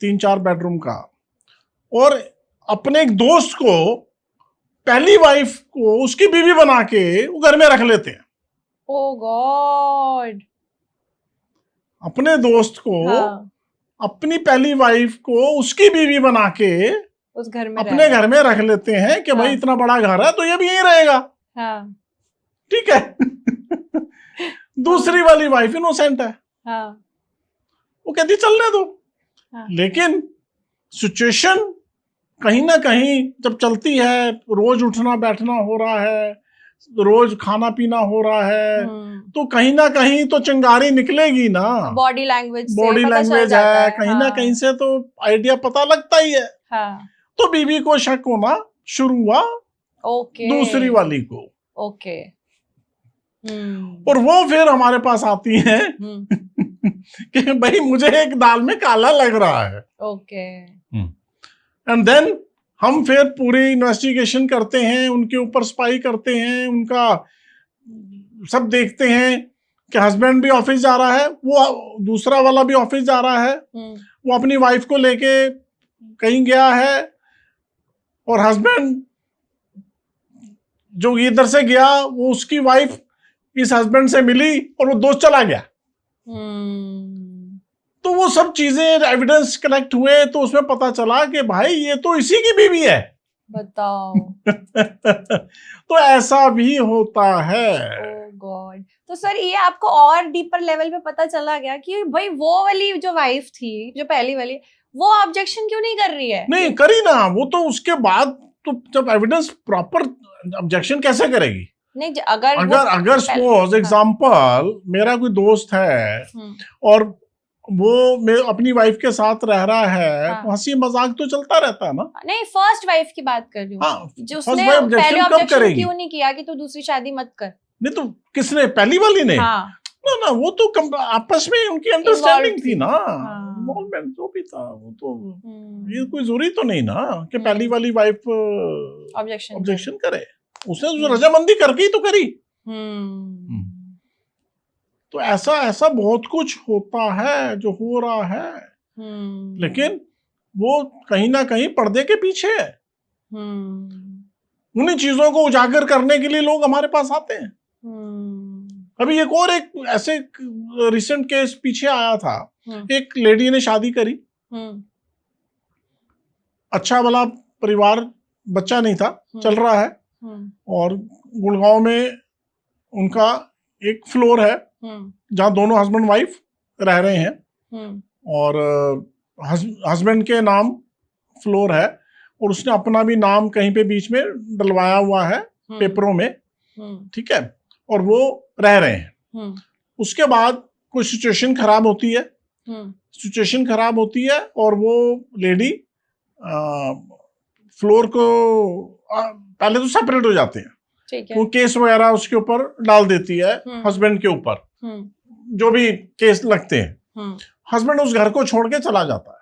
S2: 3-4 बेडरूम का, और अपने एक दोस्त को, पहली वाइफ को उसकी बीवी बना के वो घर में रख लेते हैं।
S1: ओ गॉड।
S2: अपने दोस्त को,
S1: हाँ,
S2: अपनी पहली वाइफ को उसकी बीवी बना के
S1: उस घर में
S2: अपने घर में रख लेते हैं कि भाई
S1: हाँ।
S2: इतना बड़ा घर है तो ये भी यहीं रहेगा,
S1: हाँ,
S2: ठीक है। दूसरी वाली वाइफ इनोसेंट है,
S1: हाँ,
S2: वो कहती चलने दो।
S1: हाँ।
S2: लेकिन सिचुएशन कहीं ना कहीं जब चलती है, रोज उठना बैठना हो रहा है, रोज खाना पीना हो रहा है, तो कहीं ना कहीं तो चिंगारी निकलेगी ना।
S1: बॉडी लैंग्वेज
S2: बॉडी लैंग्वेज है, कहीं ना कहीं से तो आइडिया पता लगता ही है।
S1: हाँ,
S2: तो बीवी को शक होना शुरू हुआ
S1: ओके,
S2: दूसरी वाली को,
S1: ओके।
S2: और वो फिर हमारे पास आती है कि भाई मुझे एक दाल में काला लग रहा है,
S1: ओके।
S2: एंड देन हम फिर पूरी इन्वेस्टिगेशन करते हैं, उनके ऊपर स्पाई करते हैं, उनका सब देखते हैं कि हस्बैंड भी ऑफिस जा रहा है, वो दूसरा वाला भी ऑफिस जा रहा है, वो अपनी वाइफ को लेके कहीं गया है, और हस्बैंड जो इधर से गया वो उसकी वाइफ इस हस्बैंड से मिली और वो दोस्त चला गया। तो वो सब चीजें एविडेंस कलेक्ट हुए, तो उसमें पता चला कि भाई ये तो इसी की बीवी है।
S1: बताओ।
S2: तो ऐसा भी होता है।
S1: ओह गॉड। तो सर ये आपको और डीपर लेवल पे पता चला गया कि भाई वो वाली जो वाइफ थी, जो पहली वाली, वो ऑब्जेक्शन क्यों नहीं कर रही है?
S2: नहीं करी ना, वो तो उसके बाद तो जब एविडेंस प्रॉपर, ऑब्जेक्शन कैसे करेगी?
S1: नहीं अगर
S2: अगर सपोज एग्जांपल मेरा कोई दोस्त है और वो अपनी वाइफ के साथ रह रहा है, तो हंसी मजाक तो चलता रहता है ना।
S1: नहीं फर्स्ट वाइफ की बात कर रही हूँ।
S2: हाँ,
S1: जो उसने पहले ऑब्जेक्शन क्यों नहीं किया कि तू दूसरी शादी मत कर?
S2: नहीं तो किसने, पहली वाली ने?
S1: हाँ।
S2: ना वो तो आपस में उनकी अंडरस्टैंडिंग थी ना, इन्वॉल्वमेंट जो भी था वो तो, ये कोई जरूरी तो नहीं ना कि पहली वाली वाइफ ऑब्जेक्शन करे। उसने तो रजामंदी करके ही तो करी। तो ऐसा बहुत कुछ होता है जो हो रहा है, लेकिन वो कहीं ना कहीं पर्दे के पीछे है। उन्हीं चीजों को उजागर करने के लिए लोग हमारे पास आते हैं। अभी एक ऐसे रिसेंट केस पीछे आया था, एक लेडी ने शादी करी, अच्छा वाला परिवार, बच्चा नहीं था, चल रहा है, और गुड़गांव में उनका एक फ्लोर है जहां दोनों हस्बैंड वाइफ रह रहे हैं, और हस्बैंड के नाम फ्लोर है, और उसने अपना भी नाम कहीं पे बीच में डलवाया हुआ है पेपरों में, ठीक है, और वो रह रहे हैं। उसके बाद कोई सिचुएशन खराब होती है, और वो लेडी फ्लोर को पहले तो सेपरेट हो जाते हैं, वो केस वगैरह उसके ऊपर डाल देती है, हस्बैंड के ऊपर जो भी केस लगते हैं। हस्बैंड उस घर को छोड़ के चला जाता है,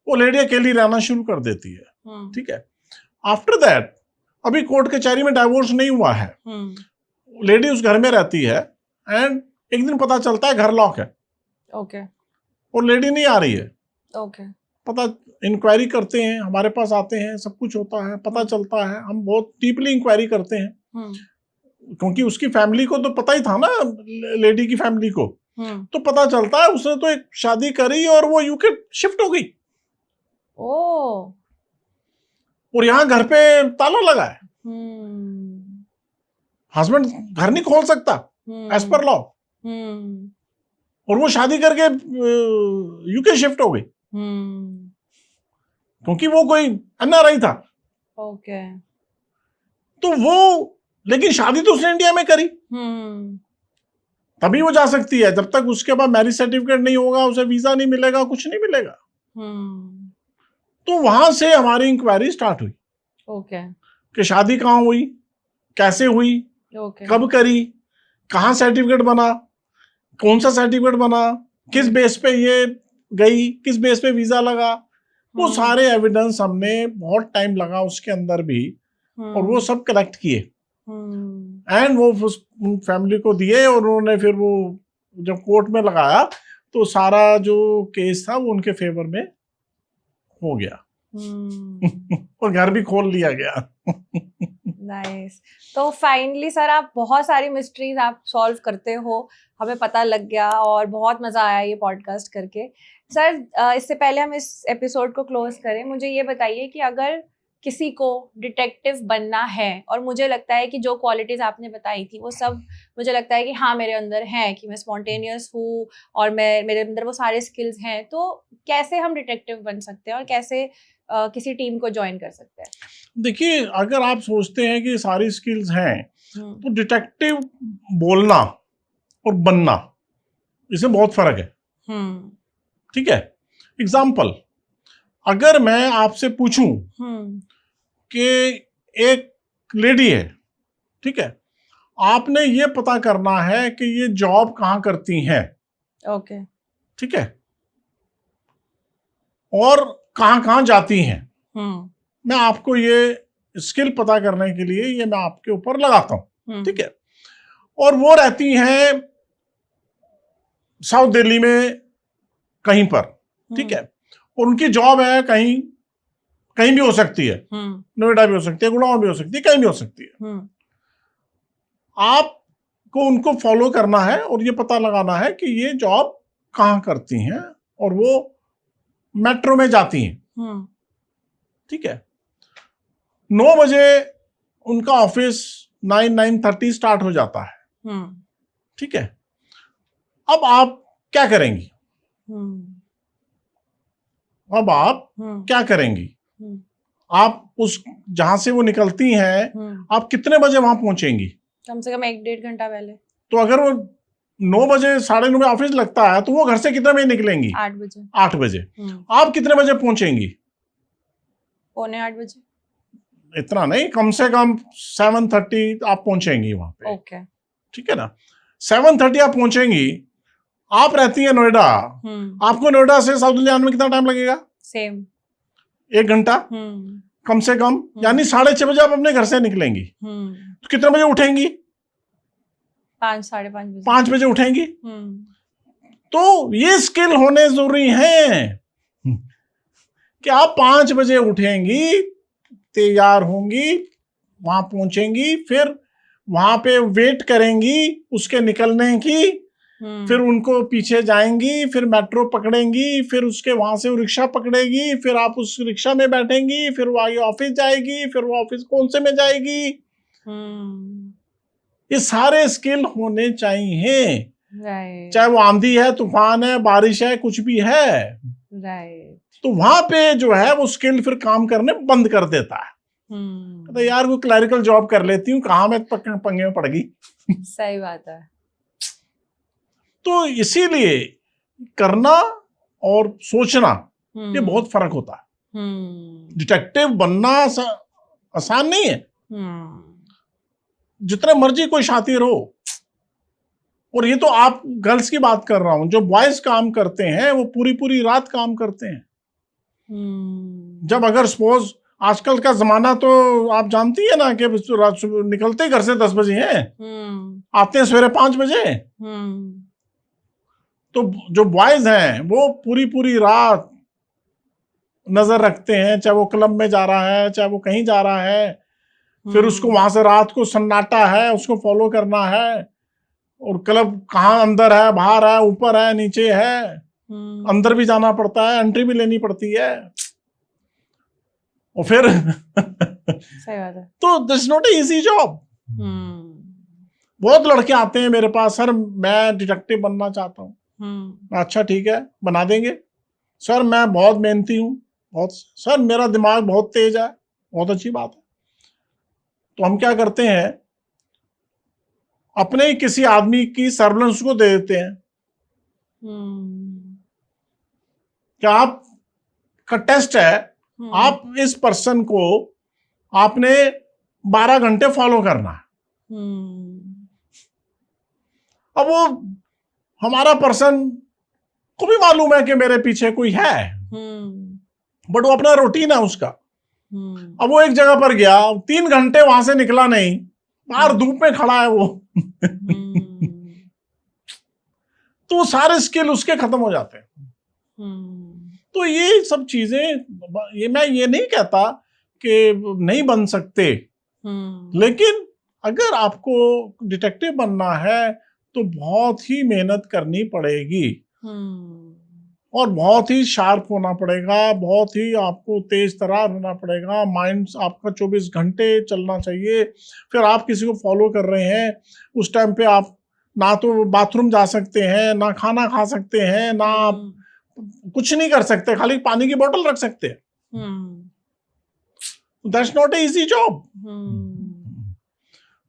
S2: वो लेडी अकेली रहना शुरू कर देती है, ठीक है। आफ्टर दैट, अभी कोर्ट कचहरी में डाइवोर्स नहीं हुआ है, लेडी उस घर में रहती है, एंड एक दिन पता चलता है घर लॉक है, और लेडी नहीं आ रही है। पता, इंक्वायरी करते हैं, हमारे पास आते हैं, सब कुछ होता है, पता चलता है, हम बहुत डीपली इंक्वायरी करते हैं, क्योंकि उसकी फैमिली को तो पता ही था ना, लेडी की फैमिली को, तो पता चलता है उसने तो एक शादी करी और वो यूके शिफ्ट हो गई। और यहाँ घर पे ताला लगा है, हस्बैंड घर नहीं खोल सकता एज पर लॉ, और वो शादी करके यूके शिफ्ट हो गई, क्योंकि वो कोई एनआरआई था। तो वो, लेकिन शादी तो उसने इंडिया में करी, तभी वो जा सकती है। जब तक उसके पास मैरिज सर्टिफिकेट नहीं होगा, उसे वीजा नहीं मिलेगा, कुछ नहीं मिलेगा। तो वहां से हमारी इंक्वायरी स्टार्ट हुई कि शादी कहाँ हुई, कैसे हुई, कब करी, कहाँ सर्टिफिकेट बना, कौन सा सर्टिफिकेट बना, किस बेस पे ये गई, किस बेस पे वीजा लगा, वो सारे एविडेंस हमने, बहुत टाइम लगा उसके अंदर भी, और वो सब कलेक्ट किए, एंड वो फैमिली को दिए, और उन्होंने फिर वो जब कोर्ट में लगाया तो सारा जो केस था वो उनके फेवर में हो गया। और घर भी खोल लिया गया।
S1: नाइस। तो फाइनली सर, आप बहुत सारी मिस्ट्रीज आप सॉल्व करते हो, हमें पता लग गया, और बहुत मजा आया ये पॉडकास्ट करके। सर, इससे पहले हम इस एपिसोड को क्लोज करें, मुझे ये बताइए कि अगर किसी को डिटेक्टिव बनना है, और मुझे लगता है कि जो क्वालिटीज आपने बताई थी वो सब मुझे लगता है कि हाँ मेरे अंदर हैं, कि मैं स्पॉन्टेनियस हूँ और मेरे अंदर वो सारे स्किल्स हैं, तो कैसे हम डिटेक्टिव बन सकते हैं और कैसे किसी टीम को ज्वाइन कर सकते हैं?
S2: देखिए, अगर आप सोचते हैं कि सारी स्किल्स हैं, तो डिटेक्टिव बोलना और बनना, इसमें बहुत फर्क है। ठीक है। एग्जाम्पल, अगर मैं आपसे पूछूं कि एक लेडी है, ठीक है, आपने ये पता करना है कि ये जॉब कहाँ करती हैं, ठीक है, और कहाँ कहाँ जाती हैं, मैं आपको ये स्किल पता करने के लिए ये मैं आपके ऊपर लगाता हूँ, ठीक है। और वो रहती हैं साउथ दिल्ली में कहीं पर, ठीक है, और उनकी जॉब है कहीं कहीं भी हो सकती है, नोएडा भी हो सकती है, गुड़गांव भी हो सकती है, कहीं भी हो सकती है। आपको उनको फॉलो करना है और ये पता लगाना है कि ये जॉब कहाँ करती हैं, और वो मेट्रो में जाती हैं, ठीक है। 9 बजे उनका ऑफिस 9-9:30 स्टार्ट हो जाता है, ठीक है। अब आप क्या करेंगी? अब आप क्या करेंगी? आप उस जहां से वो निकलती हैं, आप कितने बजे वहां पहुंचेंगी?
S1: कम से कम 1-1.5 घंटा पहले।
S2: तो अगर वो 9 बजे 9:30 में ऑफिस लगता है, तो वो घर से कितने बजे निकलेंगी?
S1: 8 बजे।
S2: 8 बजे। आप कितने बजे पहुंचेंगी?
S1: 7:45 बजे।
S2: इतना नहीं, कम से कम 7:30 आप पहुंचेंगी वहां पे,
S1: ओके,
S2: ठीक है ना। 7:30 आप पहुंचेंगी। आप रहती है नोएडा, आपको नोएडा से साउथ दिल्ली आने में कितना टाइम लगेगा?
S1: सेम
S2: 1 घंटा कम से कम, यानी 6:30 बजे आप अपने घर से निकलेंगी। तो कितने बजे उठेंगी?
S1: 5-5:30 बजे।
S2: 5 बजे उठेंगी। तो ये स्किल होने जरूरी हैं कि आप 5 बजे उठेंगी, तैयार होंगी, वहां पहुंचेंगी, फिर वहां पे वेट करेंगी उसके निकलने की, फिर उनको पीछे जाएंगी, फिर मेट्रो पकड़ेंगी, फिर उसके वहां से वो रिक्शा पकड़ेगी, फिर आप उस रिक्शा में बैठेंगी, फिर वो आगे ऑफिस जाएगी, फिर वो ऑफिस कौन से में जाएगी। ये सारे स्किल होने चाहिए, चाहे वो आंधी है, तूफान है, बारिश है, कुछ भी है। तो वहां पे जो है वो स्किल फिर काम करने बंद कर देता है। तो यार वो क्लरिकल जॉब कर लेती हूँ, कहाँ मैं पंगे में पड़ गई।
S1: सही बात है।
S2: तो इसीलिए करना और सोचना ये बहुत फर्क होता है। डिटेक्टिव बनना आसान नहीं है, जितने मर्जी कोई शातिर हो। और ये तो आप गर्ल्स की बात कर रहा हूं, जो बॉयज काम करते हैं वो पूरी पूरी रात काम करते हैं। जब अगर सपोज आजकल का जमाना तो आप जानती है ना कि निकलते घर से 10 बजे हैं, आते हैं सवेरे 5 बजे। तो जो बॉयज हैं वो पूरी पूरी रात नजर रखते हैं, चाहे वो क्लब में जा रहा है, चाहे वो कहीं जा रहा है, फिर उसको वहां से रात को सन्नाटा है, उसको फॉलो करना है। और क्लब कहाँ अंदर है, बाहर है, ऊपर है, नीचे है, अंदर भी जाना पड़ता है, एंट्री भी लेनी पड़ती है, और फिर
S1: सही बात है।
S2: तो this not a easy job. बहुत लड़के आते हैं मेरे पास, सर मैं डिटेक्टिव बनना चाहता हूँ। अच्छा ठीक है, बना देंगे। सर मैं बहुत मेहनती हूँ, बहुत, सर मेरा दिमाग बहुत तेज है। बहुत अच्छी बात है। तो हम क्या करते हैं, अपने ही किसी आदमी की सर्विलेंस को दे देते हैं कि आप का टेस्ट है, आप इस पर्सन को आपने 12 घंटे फॉलो करना है। अब वो हमारा पर्सन को भी मालूम है कि मेरे पीछे कोई है, बट वो अपना रूटीन है उसका। अब वो एक जगह पर गया, 3 घंटे वहां से निकला नहीं, बाहर धूप में खड़ा है वो। तो वो सारे स्किल उसके खत्म हो जाते हैं। तो ये सब चीजें, ये मैं ये नहीं कहता कि नहीं बन सकते, लेकिन अगर आपको डिटेक्टिव बनना है तो बहुत ही मेहनत करनी पड़ेगी और बहुत ही शार्प होना पड़ेगा, बहुत ही आपको तेज तरार होना पड़ेगा। माइंड आपका 24 घंटे चलना चाहिए। फिर आप किसी को फॉलो कर रहे हैं, उस टाइम पे आप ना तो बाथरूम जा सकते हैं, ना खाना खा सकते हैं, ना आप कुछ नहीं कर सकते, खाली पानी की बोतल रख सकते हैं। That's not a easy job.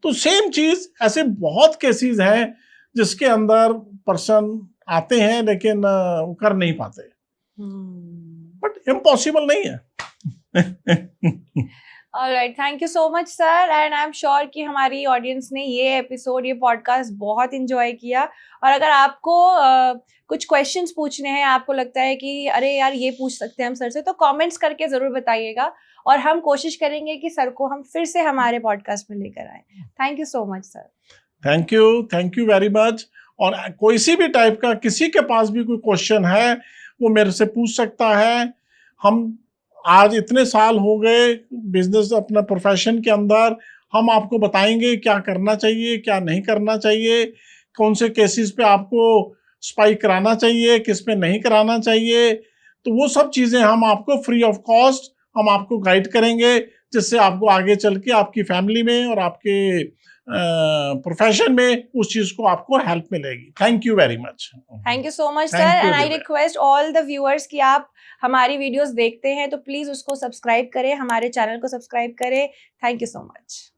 S2: तो सेम चीज, ऐसे बहुत केसेस हैं जिसके अंदर पर्सन आते हैं लेकिन कर नहीं पाते, बट इम्पॉसिबल नहीं है।
S1: Alright, thank you so much sir, and I am sure कि हमारी ऑडियंस ने ये एपिसोड, ये पॉडकास्ट बहुत इंजॉय किया। और अगर आपको कुछ क्वेश्चंस पूछने हैं, आपको लगता है कि अरे यार ये पूछ सकते हैं हम सर से, तो कमेंट्स करके ज़रूर बताइएगा और हम कोशिश करेंगे कि सर को हम फिर से हमारे पॉडकास्ट में लेकर आए। Thank you so much sir.
S2: Thank you very much. और कोई सी भी टाइप का किसी के पास भी कोई क्वेश्चन है वो मेरे से पूछ सकता है। हम आज इतने साल हो गए बिजनेस अपना प्रोफेशन के अंदर, हम आपको बताएंगे क्या करना चाहिए क्या नहीं करना चाहिए, कौन से केसेस पे आपको स्पाइक कराना चाहिए, किस पे नहीं कराना चाहिए। तो वो सब चीज़ें हम आपको फ्री ऑफ कॉस्ट हम आपको गाइड करेंगे, जिससे आपको आगे चल के आपकी फैमिली में और आपके प्रोफेशन में उस चीज को आपको हेल्प मिलेगी। Thank you very much.
S1: Thank you so much sir, and I request all the viewers कि आप हमारी वीडियोस देखते हैं तो प्लीज उसको सब्सक्राइब करें, हमारे चैनल को सब्सक्राइब करें। Thank you so much.